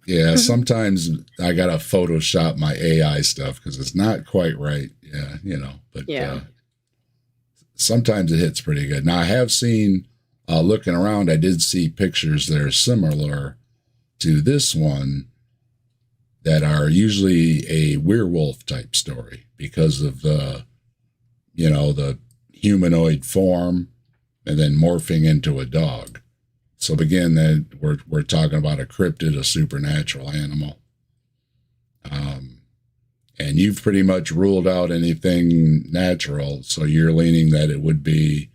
Yeah, sometimes I gotta Photoshop my AI stuff because it's not quite right. Yeah, but sometimes it hits pretty good. Now I have seen, looking around, I did see pictures that are similar to this one that are usually a werewolf type story because of the humanoid form and then morphing into a dog. So again, then we're talking about a cryptid, a supernatural animal. And you've pretty much ruled out anything natural, so you're leaning that it would be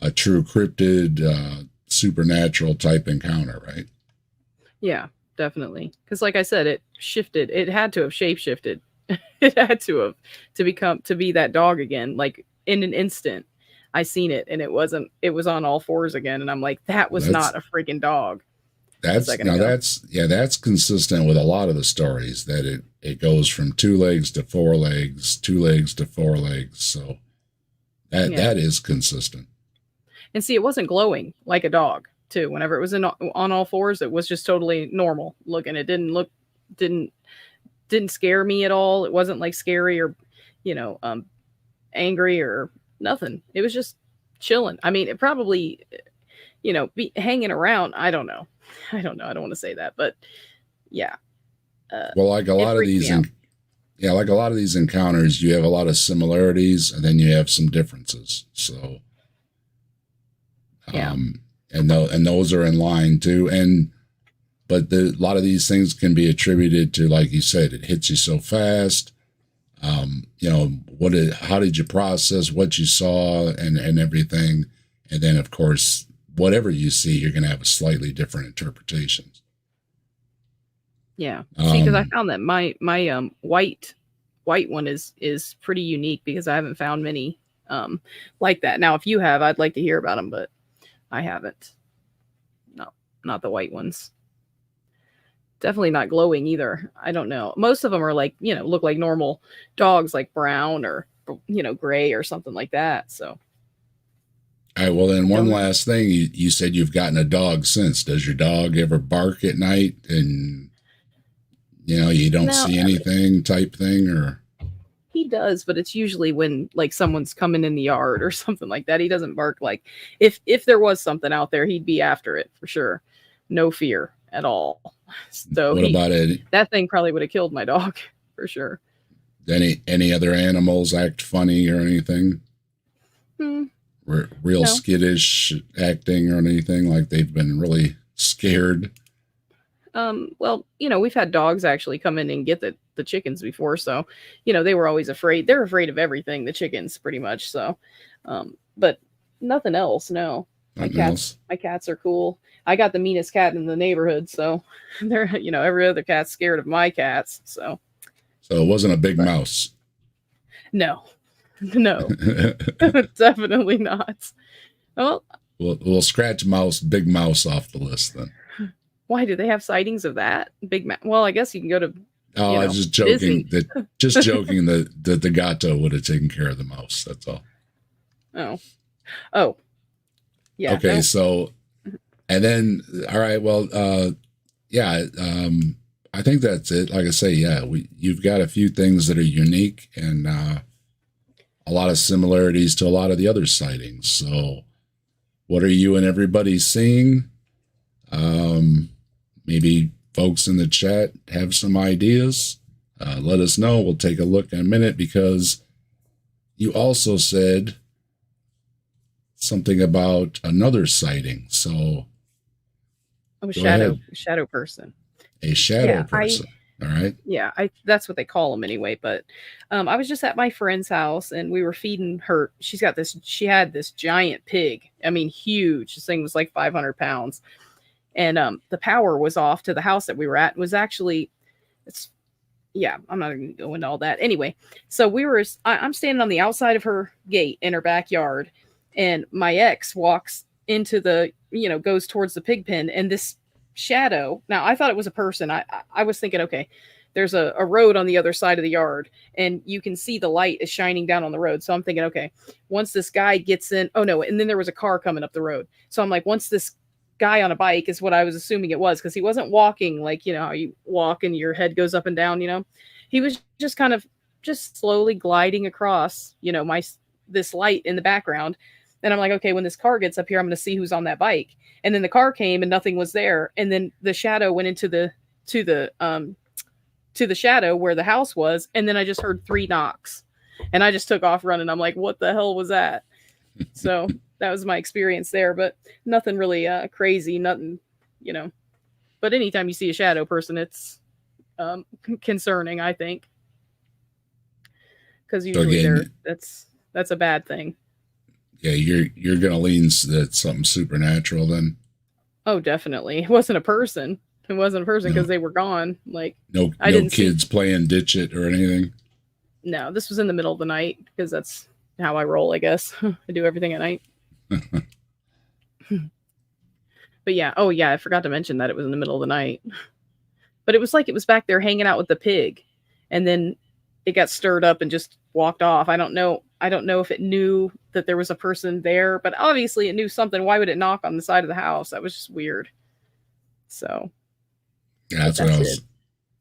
a true cryptid, supernatural type encounter, right? Yeah, definitely. Because like I said, it shifted. It had to have shape-shifted. It had to be that dog again, like in an instant. I seen it and it was on all fours again. And I'm like, that was not a freaking dog. That's consistent with a lot of the stories that it goes from 2 legs to 4 legs, 2 legs to 4 legs. So that is consistent. And see, it wasn't glowing like a dog too. Whenever it was on all fours, it was just totally normal looking. It didn't scare me at all. It wasn't like scary or, angry or nothing. It was just chilling. I mean, it probably, be hanging around. I don't know. I don't want to say that, but yeah. Well, like a lot of these, like a lot of these encounters, you have a lot of similarities and then you have some differences. So, and those are in line too. But a lot of these things can be attributed to, like you said, it hits you so fast. How did you process what you saw and everything? And then, of course, whatever you see, you're going to have a slightly different interpretations. Yeah. See, because I found that my white one is pretty unique because I haven't found many like that. Now, if you have, I'd like to hear about them, but I haven't. No, not the white ones. Definitely not glowing either. I don't know. Most of them are like, look like normal dogs, like brown or, gray or something like that. So. All right. Well, then one Don't. last thing. You said you've gotten a dog since. Does your dog ever bark at night and you don't No, see anything type thing or? he does, but it's usually when like someone's coming in the yard or something like that. He doesn't bark like if there was something out there, he'd be after it for sure. No fear at all. So What he about it? that thing probably would have killed my dog for sure. Any other animals act funny or anything? Hmm, Real no. skittish acting or anything like they've been really scared? Well, we've had dogs actually come in and get the chickens before, so they were always afraid. They're afraid of everything, the chickens, pretty much. So, but nothing else. No, my Nothing cats, else. my cats are cool. I got the meanest cat in the neighborhood, so they're every other cat's scared of my cats. So, So it wasn't a big but mouse. no, no, definitely not. Well, We'll scratch big mouse off the list then. why do they have sightings of that Well, I guess you can go to Oh, I was just Disney. joking. That the gato would have taken care of the mouse. That's all. Oh, oh, yeah, Okay, no. so and then all right, well, yeah, I think that's it. Like I say, yeah, you've got a few things that are unique and a lot of similarities to a lot of the other sightings. So, what are you and everybody seeing? Maybe folks in the chat have some ideas. Let us know. We'll take a look in a minute because you also said something about another sighting. So Oh, go ahead. shadow person. A shadow Yeah, I person. All right. yeah, I that's what they call them anyway. But I was just at my friend's house and we were feeding her. She had this giant pig. I mean, huge. This thing was like 500 pounds, and the power was off to the house that we were at. It was actually it's yeah. I'm not going to go into all that anyway. So I'm standing on the outside of her gate in her backyard, and my ex walks into goes towards the pig pen, and this shadow. Now I thought it was a person. I was thinking, okay, there's a road on the other side of the yard, and you can see the light is shining down on the road. So I'm thinking, okay, once this guy gets in, oh no, and then there was a car coming up the road. So I'm like, once this guy on a bike is what I was assuming it was, because he wasn't walking like how you walk and your head goes up and down. He was just kind of just slowly gliding across my this light in the background. And I'm like, okay, when this car gets up here, I'm going to see who's on that bike. And then the car came and nothing was there. And then the shadow went into the shadow where the house was. And then I just heard 3 knocks, and I just took off running. I'm like, what the hell was that? So that was my experience there, but nothing really crazy, nothing, but anytime you see a shadow person, it's concerning, I think, because So usually again, that's a bad thing. yeah, you're gonna lean that something supernatural then. Oh, definitely. It wasn't a person. It wasn't a person because No, they were gone. Like, I no didn't see. kids playing ditch it or anything. No, this was in the middle of the night because that's how I roll, I guess. I do everything at night. But yeah, oh yeah, I forgot to mention that it was in the middle of the night. But it was like it was back there hanging out with the pig, and then it got stirred up and just walked off. I don't know. I don't know if it knew that there was a person there, but obviously it knew something. Why would it knock on the side of the house? That was just weird. So, Yeah, but that's what I that's was. it.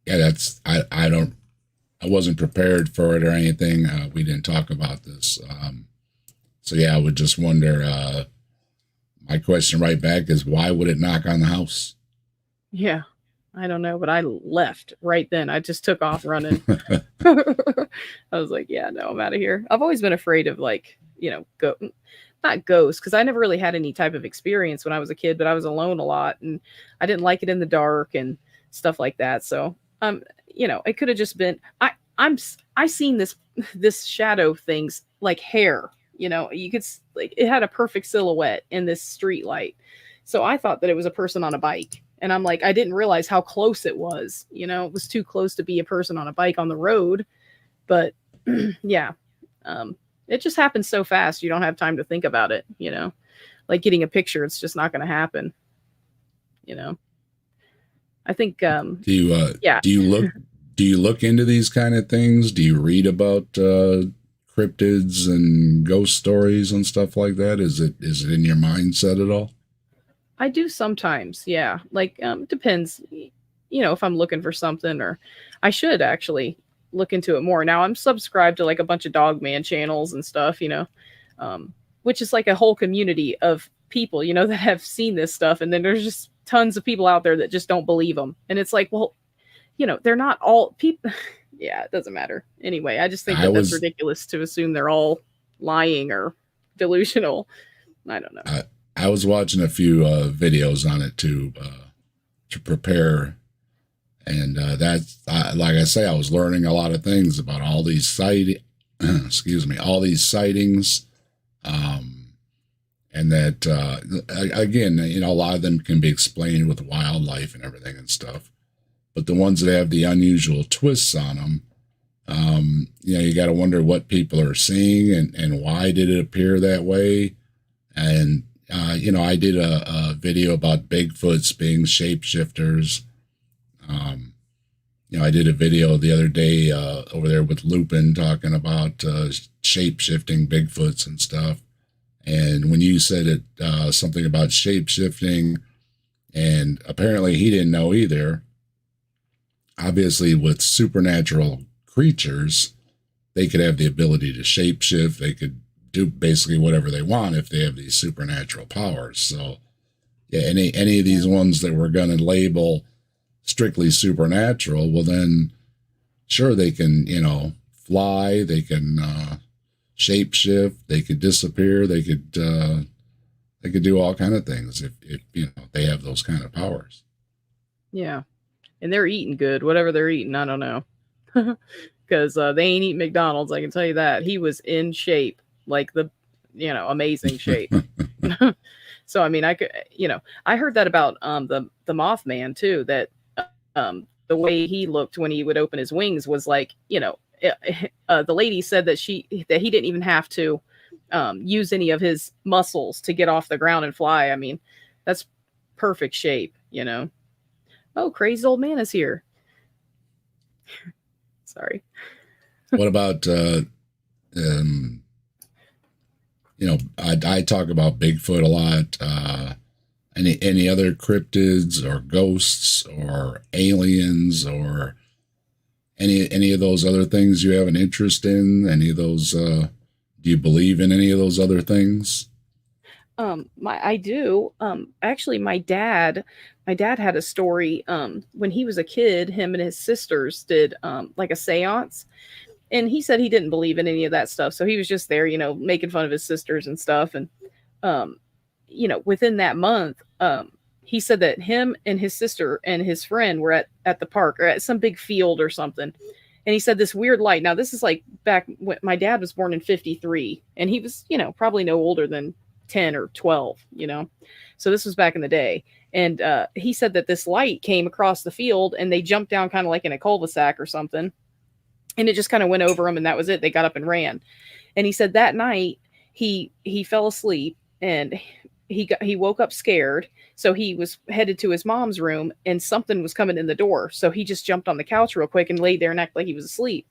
Yeah, that's I wasn't prepared for it or anything. We didn't talk about this. So yeah, I would just wonder. My question right back is, why would it knock on the house? Yeah, I don't know, but I left right then. I just took off running. I was like, yeah, no, I'm out of here. I've always been afraid of like, go not ghosts, because I never really had any type of experience when I was a kid, but I was alone a lot and I didn't like it in the dark and stuff like that. So it could have just been I seen this shadow things like hair. You could like it had a perfect silhouette in this street light. So I thought that it was a person on a bike. And I'm like, I didn't realize how close it was. It was too close to be a person on a bike on the road. But yeah, it just happens so fast. You don't have time to think about it. Like getting a picture, it's just not going to happen. I think, Do you yeah. do you look into these kind of things? Do you read about cryptids and ghost stories and stuff like that? Is it in your mindset at all? I do sometimes, yeah. Like, depends, if I'm looking for something, or I should actually look into it more. Now I'm subscribed to like a bunch of dog man channels and stuff, which is like a whole community of people, that have seen this stuff. And then there's just tons of people out there that just don't believe them. And it's like, well, they're not all people. Yeah, it doesn't matter. Anyway, I just think I that that's was ridiculous to assume they're all lying or delusional. I don't know. I was watching a few videos on it to prepare, and that's like I say, I was learning a lot of things about all these excuse me, all these sightings, and that again, a lot of them can be explained with wildlife and everything and stuff, but the ones that have the unusual twists on them, you got to wonder what people are seeing and why did it appear that way. And, I did a video about Bigfoots being shapeshifters. I did a video the other day over there with Lupin talking about shape-shifting Bigfoots and stuff. And when you said it, something about shape-shifting, and apparently he didn't know either, obviously with supernatural creatures, they could have the ability to shapeshift. They could do basically whatever they want if they have these supernatural powers. So yeah, any of these ones that we're going to label strictly supernatural, well then sure, they can, fly, they can shapeshift, they could disappear, they could do all kind of things if they have those kind of powers. Yeah. And they're eating good, whatever they're eating. I don't know. Because they ain't eating McDonald's. I can tell you that. He was in shape, like amazing shape. So, I mean, I could, I heard that about the Mothman too, that the way he looked when he would open his wings was like, the lady said that he didn't even have to use any of his muscles to get off the ground and fly. I mean, that's perfect shape, Oh, crazy old man is here. Sorry. What about, I talk about Bigfoot a lot. Any other cryptids or ghosts or aliens or any of those other things you have an interest in? Any of those, do you believe in any of those other things? I do. Actually, my dad had a story. When he was a kid, him and his sisters did like a seance, and he said he didn't believe in any of that stuff. So he was just there, making fun of his sisters and stuff. And within that month, he said that him and his sister and his friend were at the park or at some big field or something. And he said this weird light. Now, this is like back when my dad was born in 1953, and he was, probably no older than 10 or 12, so this was back in the day. And he said that this light came across the field and they jumped down kind of like in a cul-de-sac or something, and it just kind of went over them, and that was it. They got up and ran. And he said that night he fell asleep, and he woke up scared, so he was headed to his mom's room, and something was coming in the door, so he just jumped on the couch real quick and laid there and acted like he was asleep.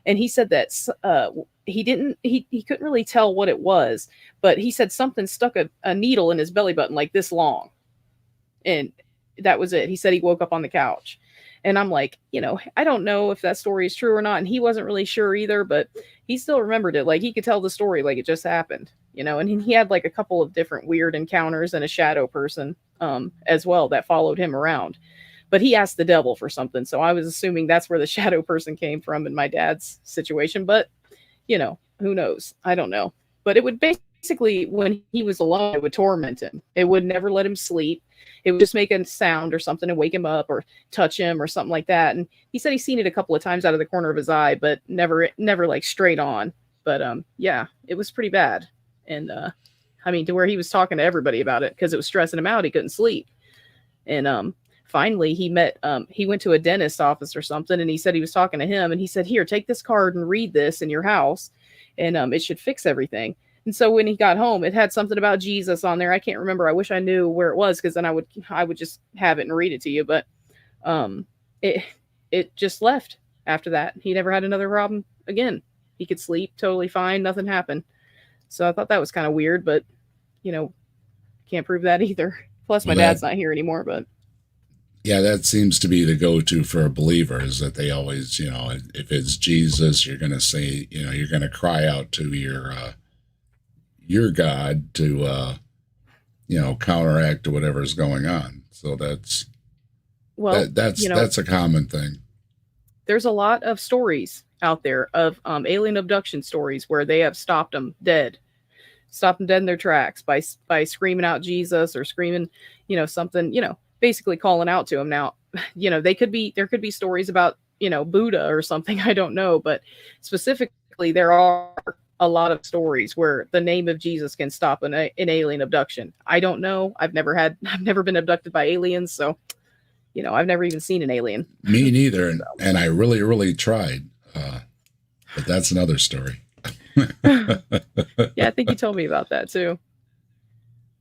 And he said that he couldn't really tell what it was, but he said something stuck a needle in his belly button like this long. And that was it. He said he woke up on the couch. And I'm like, I don't know if that story is true or not. And he wasn't really sure either, but he still remembered it. Like he could tell the story like it just happened, and he had like a couple of different weird encounters and a shadow person as well that followed him around. But he asked the devil for something. So I was assuming that's where the shadow person came from in my dad's situation. But, who knows? I don't know. But it would basically, when he was alone, it would torment him. It would never let him sleep. It would just make a sound or something and wake him up or touch him or something like that. And he said he's seen it a couple of times out of the corner of his eye, but never like straight on. But yeah, it was pretty bad. And I mean, to where he was talking to everybody about it because it was stressing him out. He couldn't sleep. And finally he went to a dentist office or something, and he said he was talking to him, and he said, here, take this card and read this in your house, and it should fix everything. And so when he got home, it had something about Jesus on there. I can't remember. I wish I knew where it was, because then I would just have it and read it to you. But it just left after that. He never had another problem again. He could sleep totally fine. Nothing happened. So I thought that was kind of weird, but you know, can't prove that either. Plus, my Well, dad's not here anymore, but yeah, that seems to be the go-to for a believer is that they always, if it's Jesus, you're going to say, you're going to cry out to your God to, counteract to whatever's going on. So well, that's a common thing. There's a lot of stories out there of alien abduction stories where they have stopped them dead in their tracks by screaming out Jesus or screaming, something, basically calling out to him. Now, there could be stories about, Buddha or something. I don't know, but specifically there are a lot of stories where the name of Jesus can stop an alien abduction. I don't know. I've never been abducted by aliens. So, I've never even seen an alien. Me neither. And I really, really tried. But that's another story. Yeah, I think you told me about that too.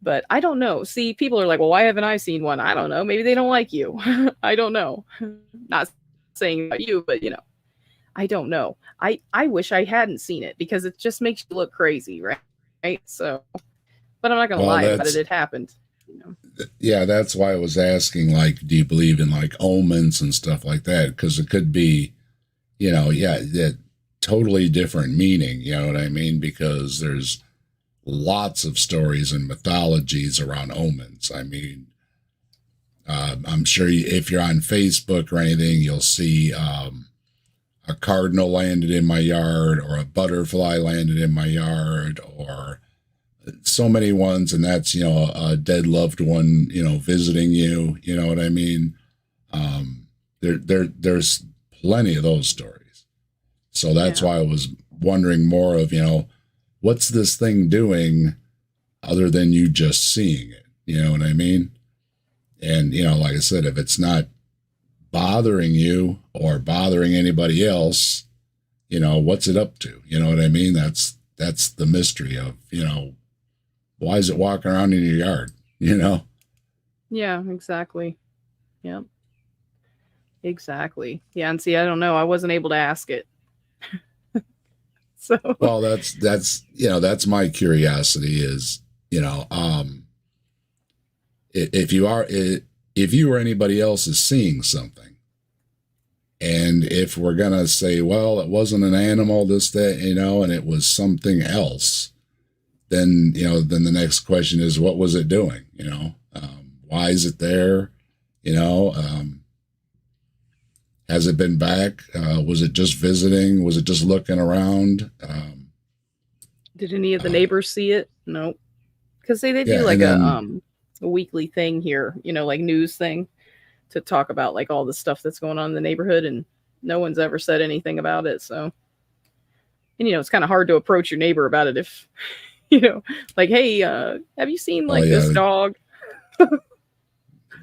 But I don't know. See, people are like, well, why haven't I seen one? I don't know. Maybe they don't like you. I don't know. Not saying about you, but I don't know. I wish I hadn't seen it because it just makes you look crazy, right? So, but I'm not going to lie about it. It happened. Yeah, that's why I was asking, like, do you believe in like omens and stuff like that? Because it could be, that totally different meaning. You know what I mean? Because there's lots of stories and mythologies around omens. I mean, I'm sure if you're on Facebook or anything, you'll see a cardinal landed in my yard or a butterfly landed in my yard or so many ones. And that's, a dead loved one, visiting you, you know what I mean? There's plenty of those stories. So that's why I was wondering more of, what's this thing doing other than you just seeing it? You know what I mean? And, like I said, if it's not bothering you or bothering anybody else, what's it up to? You know what I mean? That's the mystery of, why is it walking around in your yard? Yeah, exactly. Yep. Exactly. Yeah. And see, I don't know. I wasn't able to ask it. So, well, that's my curiosity is, if you or anybody else is seeing something, and if we're going to say, well, it wasn't an animal, this, that, and it was something else, then the next question is, what was it doing? Why is it there? Has it been back? Was it just visiting? Was it just looking around? Did any of the neighbors see it? No, because they do like a weekly thing here, like news thing to talk about like all the stuff that's going on in the neighborhood, and no one's ever said anything about it. So, and it's kind of hard to approach your neighbor about it if, like, hey, have you seen like this dog?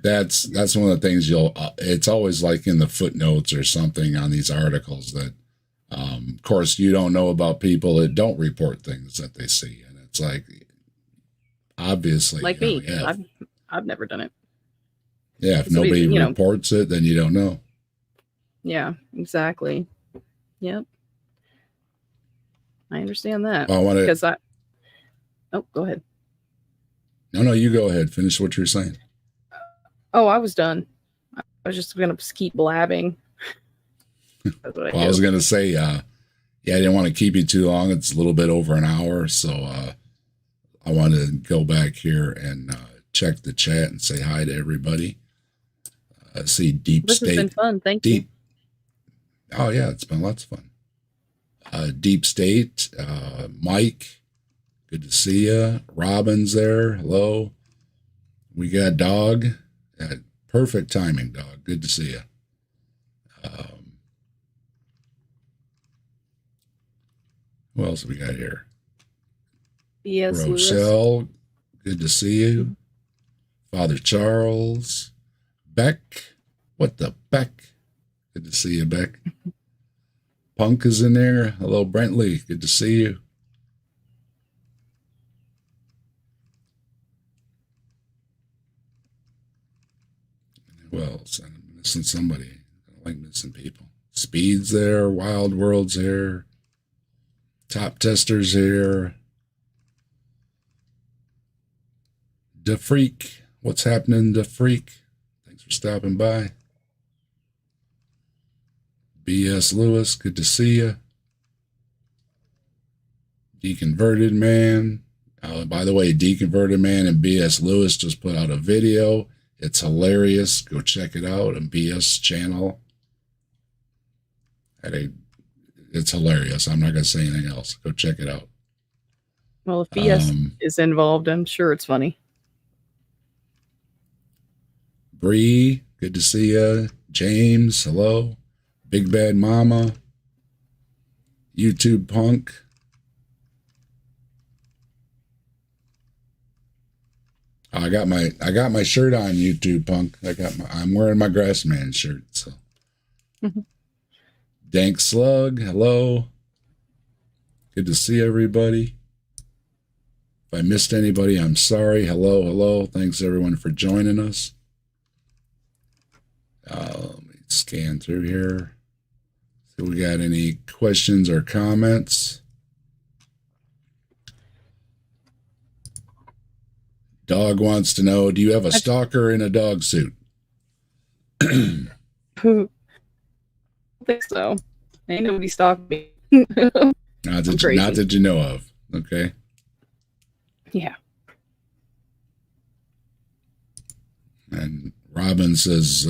That's one of the things it's always like in the footnotes or something on these articles that, of course, you don't know about people that don't report things that they see. And it's like, obviously, like me, I've never done it. Yeah. If nobody reports it, then you don't know. Yeah, exactly. Yep. I understand that. Oh, go ahead. No, you go ahead. Finish what you're saying. Oh, I was done. I was just going to keep blabbing. I was going to say, I didn't want to keep you too long. It's a little bit over an hour. So I want to go back here and check the chat and say hi to everybody. See Deep State. This has been fun. Thank you. Oh, yeah, it's been lots of fun. Deep State, Mike, good to see you. Robin's there. Hello. We got Dog. Perfect timing, Dog. Good to see you. Who else we got here? Yes, Rochelle, good to see you. Father Charles. Beck. What the Beck? Good to see you, Beck. Punk is in there. Hello, Brentley. Good to see you. Who else? I'm missing somebody. I don't like missing people. Speed's there. Wild World's there. Top testers here. Da Freak. What's happening, Da Freak? Thanks for stopping by. B.S. Lewis, good to see you. Deconverted Man. By the way, Deconverted Man and B.S. Lewis just put out a video. It's hilarious. Go check it out on BS channel. It's hilarious. I'm not going to say anything else. Go check it out. Well, if BS is involved, I'm sure it's funny. Bree, good to see you. James, hello. Big Bad Mama. YouTube Punk. I got my shirt on, YouTube Punk. I'm wearing my Grassman shirt. So, Dank Slug, hello. Good to see everybody. If I missed anybody, I'm sorry. Hello. Thanks everyone for joining us. Let me scan through here. See if we got any questions or comments. Dog wants to know, do you have a stalker in a dog suit? I think so. Ain't nobody stalking me. Not that you know of. Okay. Yeah. And Robin says,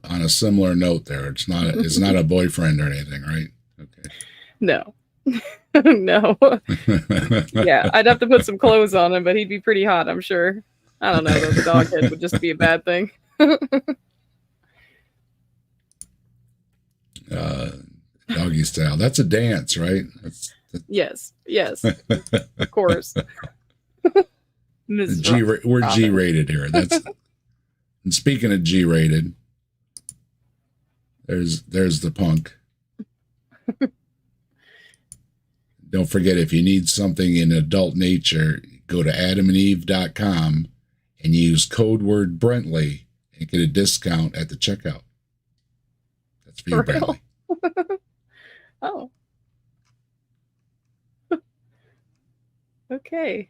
on a similar note there, it's not a boyfriend or anything, right? Okay. No. No. Yeah, I'd have to put some clothes on him, but he'd be pretty hot, I'm sure. I don't know, though. The dog head would just be a bad thing. Doggy style. That's a dance, right? Yes. Of course. We're G-rated here. And speaking of G-rated, there's the punk. Don't forget, if you need something in adult nature, go to adamandeve.com and use code word Brentley and get a discount at the checkout. That's for you, Brentley. Oh. Okay.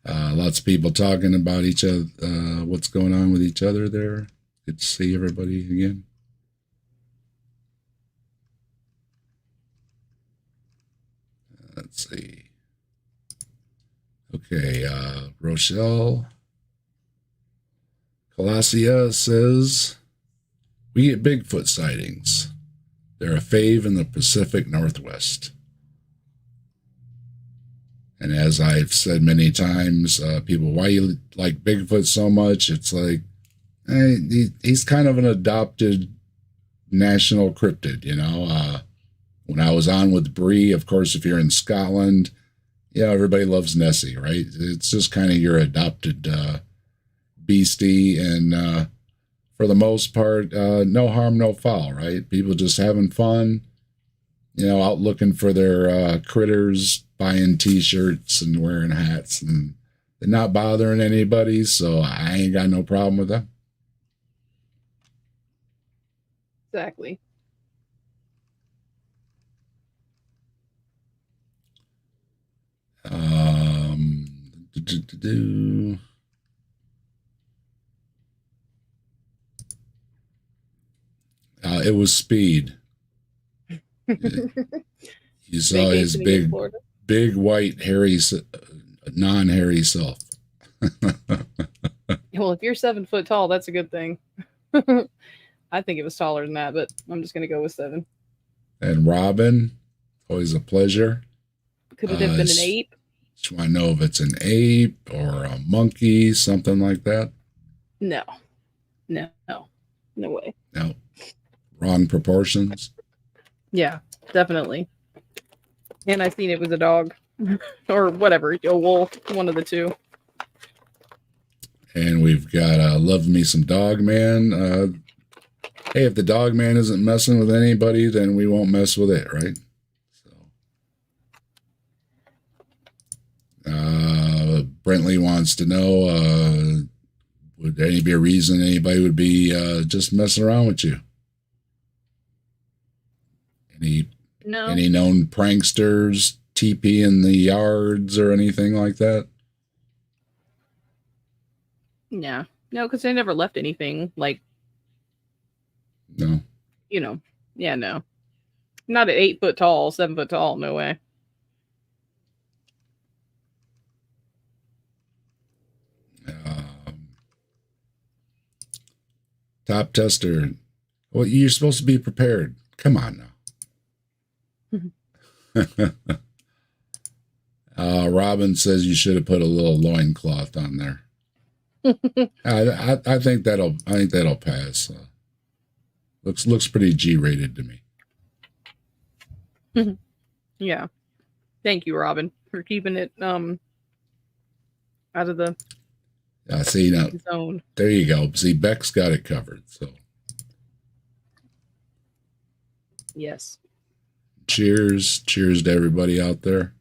Lots of people talking about each other, what's going on with each other there. Good to see everybody again. Let's see. Okay, Rochelle Colossia says, we get Bigfoot sightings. They're a fave in the Pacific Northwest. And as I've said many times, people, why you like Bigfoot so much? It's like, he's kind of an adopted national cryptid, you know. When I was on with Bree, of course, if you're in Scotland, everybody loves Nessie, right? It's just kind of your adopted beastie, and for the most part, no harm, no foul, right? People just having fun, out looking for their critters, buying T-shirts and wearing hats, and they're not bothering anybody, so I ain't got no problem with them. Exactly. It was Speed. You saw his big white hairy, non-hairy self. Well, if you're 7 foot tall, that's a good thing. I think it was taller than that, but I'm just going to go with 7. And Robin, always a pleasure. Could it have been an ape? Just want to know if it's an ape or a monkey, something like that. No way. No, wrong proportions. Yeah, definitely. And I seen it was a dog or whatever, a wolf, one of the two. And we've got Love Me Some Dog Man. Hey, if the dog man isn't messing with anybody, then we won't mess with it, right? Brentley wants to know, would there be a reason anybody would be just messing around with you? Any No. any known pranksters TP in the yards or anything like that? Yeah. No, because they never left anything like, No. Yeah, no. Not at 8 foot tall, 7 foot tall, no way. Top tester. Well, you're supposed to be prepared. Come on now. Robin says you should have put a little loincloth on there. I think that'll pass. Looks pretty G-rated to me. Yeah. Thank you, Robin, for keeping it out of the See now, zone. there you go. See, Beck's got it covered. So, Yes. cheers to everybody out there.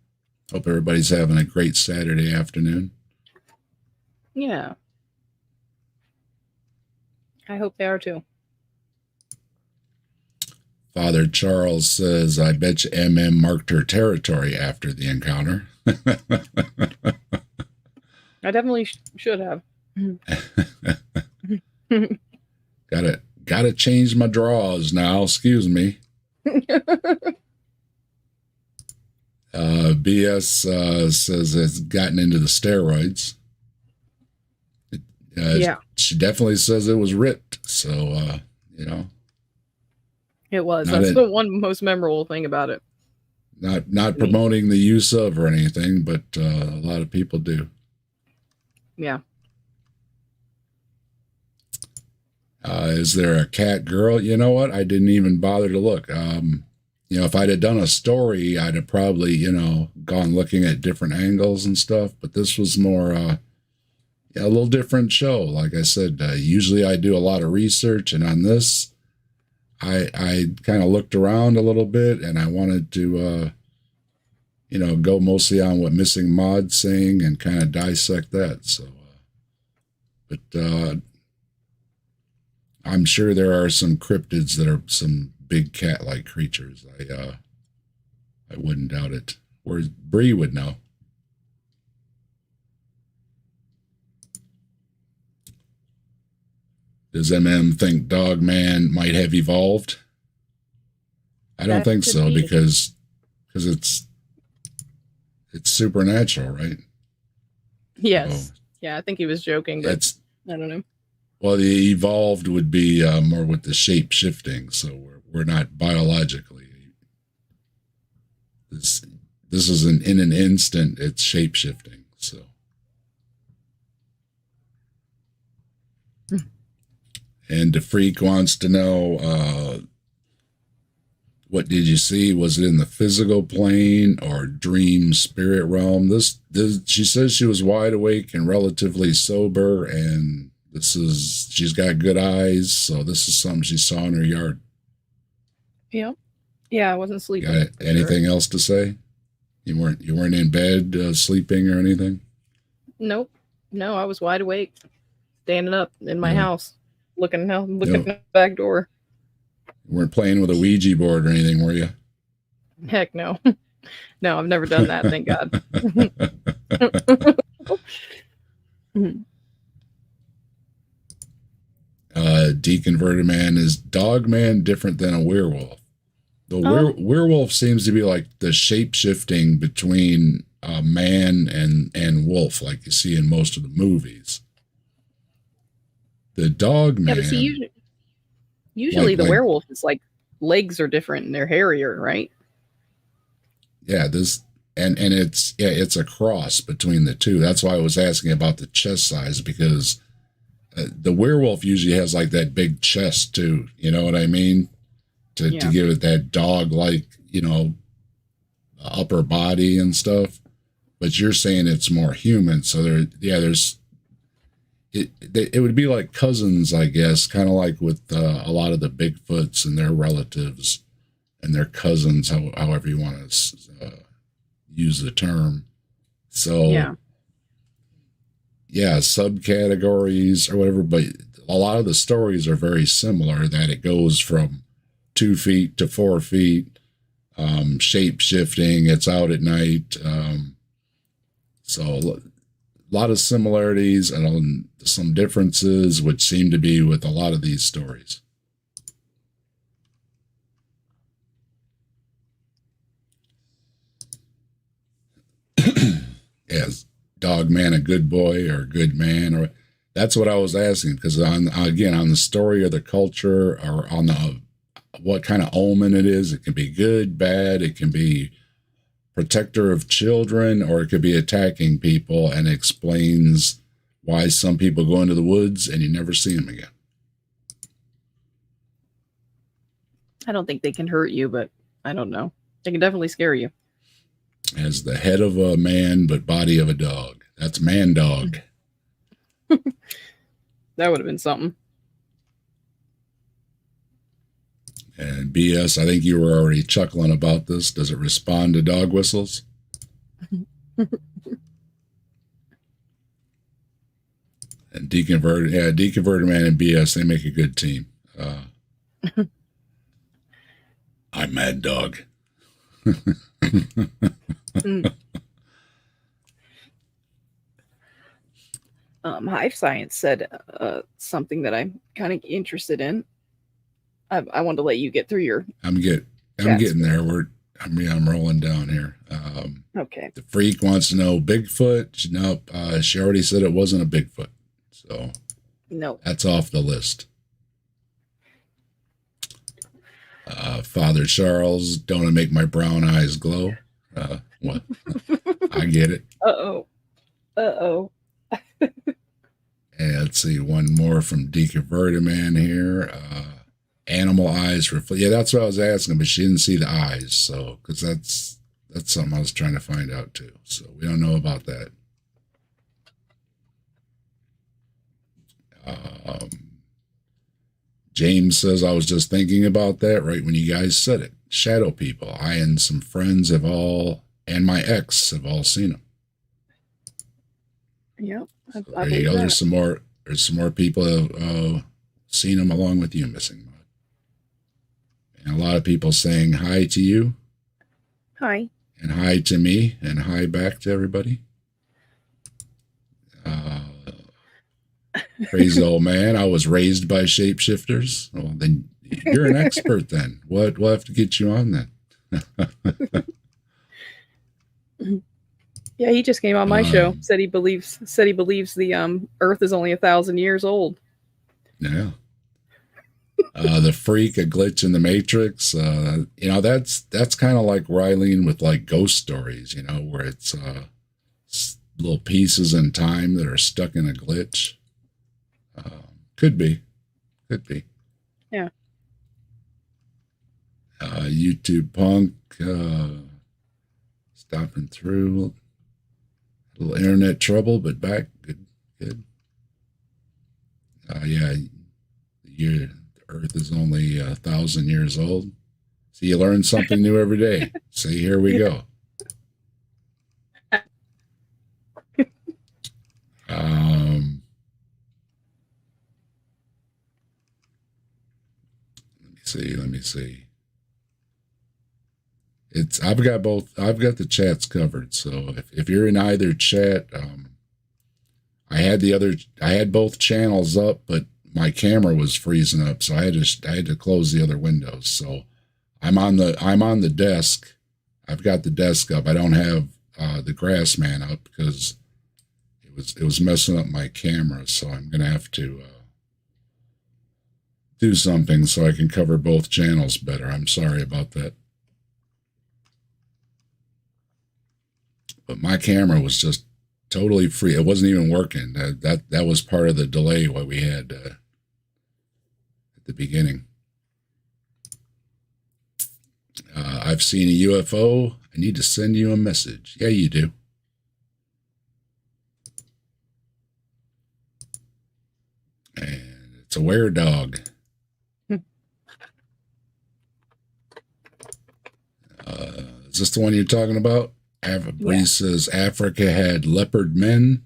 Hope everybody's having a great Saturday afternoon. Yeah. I hope they are too. Father Charles says, I bet you MM marked her territory after the encounter. I definitely should have. Gotta change my draws now. Excuse me. BS says it's gotten into the steroids. Yeah. She definitely says it was ripped. So, It was. That's the one most memorable thing about it. Not promoting the use of or anything, but a lot of people do. Yeah. Is there a cat girl? You know what? I didn't even bother to look. If I'd have done a story, I'd have probably, gone looking at different angles and stuff. But this was more a little different show. Like I said, usually I do a lot of research, and on this, I kind of looked around a little bit, and I wanted to, go mostly on what Missing Maud's saying and kind of dissect that. So, but I'm sure there are some cryptids that are some big cat-like creatures. I wouldn't doubt it. Or Bree would know. Does MM think Dogman might have evolved? I don't think so, because it's supernatural, right? Yes. So, yeah, I think he was joking, but I don't know. Well, the evolved would be more with the shape shifting, so we're not biologically. This is in an instant. It's shape shifting. So, and the freak wants to know, what did you see? Was it in the physical plane or dream spirit realm? This she says she was wide awake and relatively sober, and she's got good eyes, so this is something she saw in her yard. Yeah, I wasn't sleeping. Got anything else to say? You weren't in bed sleeping or anything? Nope. No, I was wide awake, standing up in my house, looking at the back door. You weren't playing with a Ouija board or anything, were you? Heck no. No, I've never done that, thank God. Deconverted man, is Dogman different than a werewolf? The werewolf seems to be like the shape-shifting between a man and wolf, like you see in most of the movies. The Dogman... Yeah, but see, usually the werewolf is like, legs are different and they're hairier, right? Yeah, it's a cross between the two. That's why I was asking about the chest size, because the werewolf usually has like that big chest too. You know what I mean? To give it that dog-like, upper body and stuff. But you're saying it's more human. So it would be like cousins, I guess, kind of like with a lot of the Bigfoots and their relatives and their cousins, however you want to use the term. So, subcategories or whatever, but a lot of the stories are very similar, that it goes from 2 feet to 4 feet, shape shifting. It's out at night. So a lot of similarities and some differences, which seem to be with a lot of these stories. Is dog man a good boy or a good man? Or that's what I was asking, because on the story or the culture, or on the what kind of omen it is, it can be good, bad, it can be protector of children, or it could be attacking people, and explains why some people go into the woods and you never see them again. I don't think they can hurt you, but I don't know. They can definitely scare you. As the head of a man, but body of a dog. That's man dog. That would have been something. And BS, I think you were already chuckling about this. Does it respond to dog whistles? And Deconverted Man and BS, they make a good team. I'm Mad Dog. Hive Science said something that I'm kind of interested in. I want to let you get through your. I'm getting there. I'm rolling down here. Okay. The freak wants to know Bigfoot. Nope. She already said it wasn't a Bigfoot, so no, that's off the list. Father Charles, don't make my brown eyes glow. What? I get it. Uh-oh. And let's see, one more from Deconverted Man here. Animal eyes reflect. Yeah, that's what I was asking, but she didn't see the eyes, so because that's something I was trying to find out too. So we don't know about that. James says, I was just thinking about that right when you guys said it. Shadow people. I and some friends and my ex have all seen them. Yep. There you go. There's some more people have seen them along with you, Missing Mud. And a lot of people saying hi to you. Hi. And hi to me, and hi back to everybody. Crazy old man. I was raised by shapeshifters. Well, then you're an expert. Then we'll have to get you on then. Yeah, he just came on my show. Said he believes the Earth is only 1,000 years old. Yeah. The freak, a glitch in the Matrix. That's kind of like Rylene with like ghost stories. Where it's little pieces in time that are stuck in a glitch. Could be. Yeah. YouTube punk, stopping through. A little internet trouble, but back. Good. Yeah. The Earth is only 1,000 years old. So you learn something new every day. So here we go. Let me see. I've got the chats covered. So if you're in either chat, I had both channels up, but my camera was freezing up, so I had to close the other windows. So I'm on the desk. I've got the desk up. I don't have the Grassman up because it was messing up my camera. So I'm gonna have to do something so I can cover both channels better. I'm sorry about that. But my camera was just totally free. It wasn't even working. That was part of the delay what we had at the beginning. I've seen a UFO. I need to send you a message. Yeah, you do. And it's a were-dog. Is this the one you're talking about? Bree says Africa had leopard men.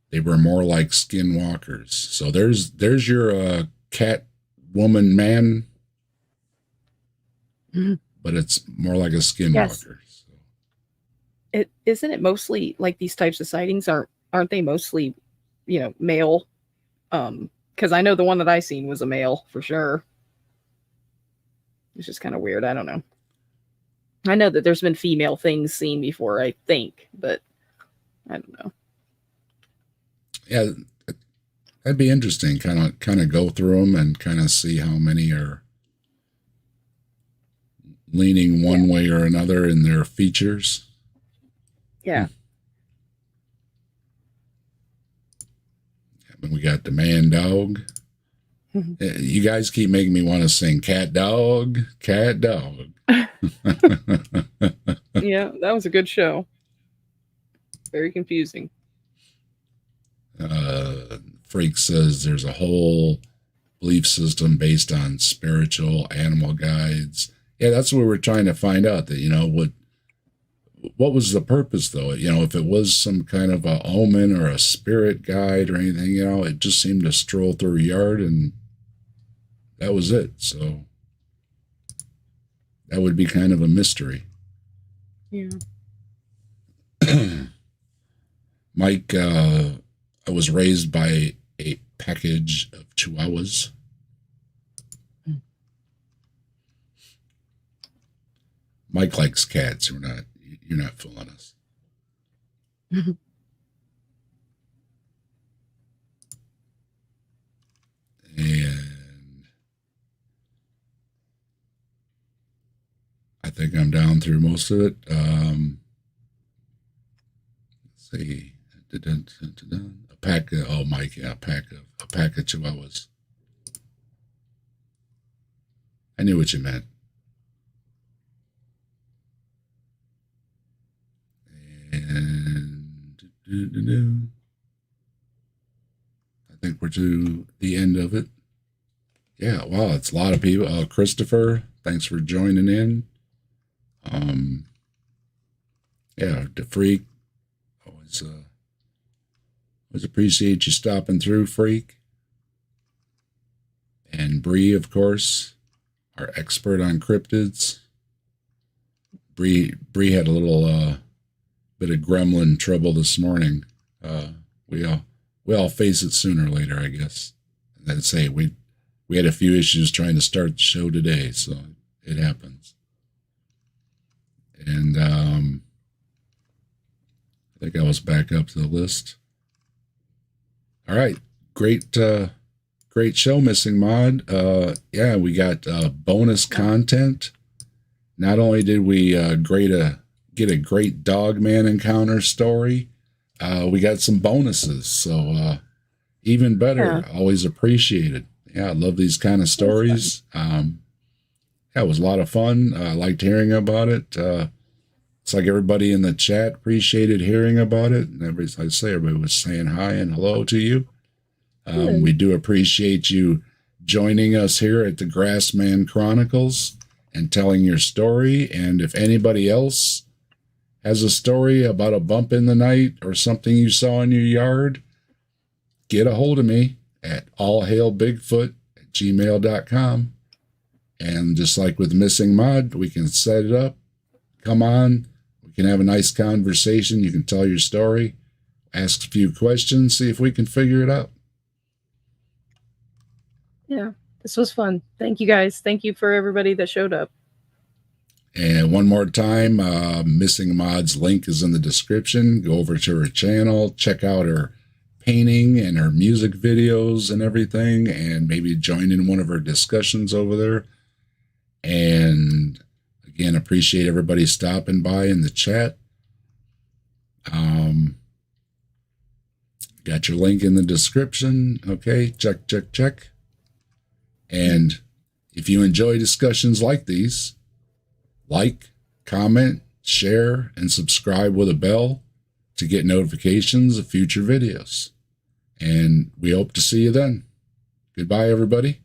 They were more like skinwalkers. So there's your cat woman man. but it's more like a Yes. skinwalker. So, Isn't it mostly like these types of sightings aren't they mostly, male? Because I know the one that I seen was a male for sure. It's just kind of weird. I don't know. I know that there's been female things seen before, I think, but I don't know. yeah, that'd be interesting. Kind of go through them and kind of see how many are leaning one Yeah. way or another in their features. Yeah. And we got the man dog. You guys keep making me want to sing cat dog, cat dog. Yeah, that was a good show. Very confusing. Freak says there's a whole belief system based on spiritual animal guides. Yeah, that's what we're trying to find out. That what was the purpose though? If it was some kind of a omen or a spirit guide or anything, it just seemed to stroll through a yard and that was it. So that would be kind of a mystery. Yeah. Mike, I was raised by a package of chihuahuas. Mike likes cats. You're not fooling us. And I think I'm down through most of it. Let's see. A pack of, oh, Mike, yeah, a pack of chihuahuas. I knew what you meant. And I think we're to the end of it. Yeah, wow, it's a lot of people. Christopher, thanks for joining in. Yeah, the Freak, always appreciate you stopping through, Freak. And Bree, of course, our expert on cryptids. Bree had a little bit of gremlin trouble this morning. We all face it sooner or later, I guess. And then say we had a few issues trying to start the show today, so it happens. And I think I was back up to the list. All right, great show, Missing Mod. Yeah, we got bonus content. Not only did we get a great Dogman encounter story, we got some bonuses. So even better, always appreciated. Yeah, I love these kind of stories. Yeah, it was a lot of fun. I liked hearing about it. It's like everybody in the chat appreciated hearing about it. And everybody was saying hi and hello to you. We do appreciate you joining us here at the Grassman Chronicles and telling your story. And if anybody else has a story about a bump in the night or something you saw in your yard, get a hold of me at allhailbigfoot@gmail.com. And just like with Missing Mod, we can set it up. Come on. We can have a nice conversation. You can tell your story, ask a few questions, see if we can figure it out. Yeah, this was fun. Thank you guys. Thank you for everybody that showed up. And one more time, Missing Mod's link is in the description. Go over to her channel, check out her painting and her music videos and everything, and maybe join in one of her discussions over there. And again, appreciate everybody stopping by in the chat. Got your link in the description. Okay, check. And if you enjoy discussions like these, like, comment, share, and subscribe with a bell to get notifications of future videos. And we hope to see you then. Goodbye, everybody.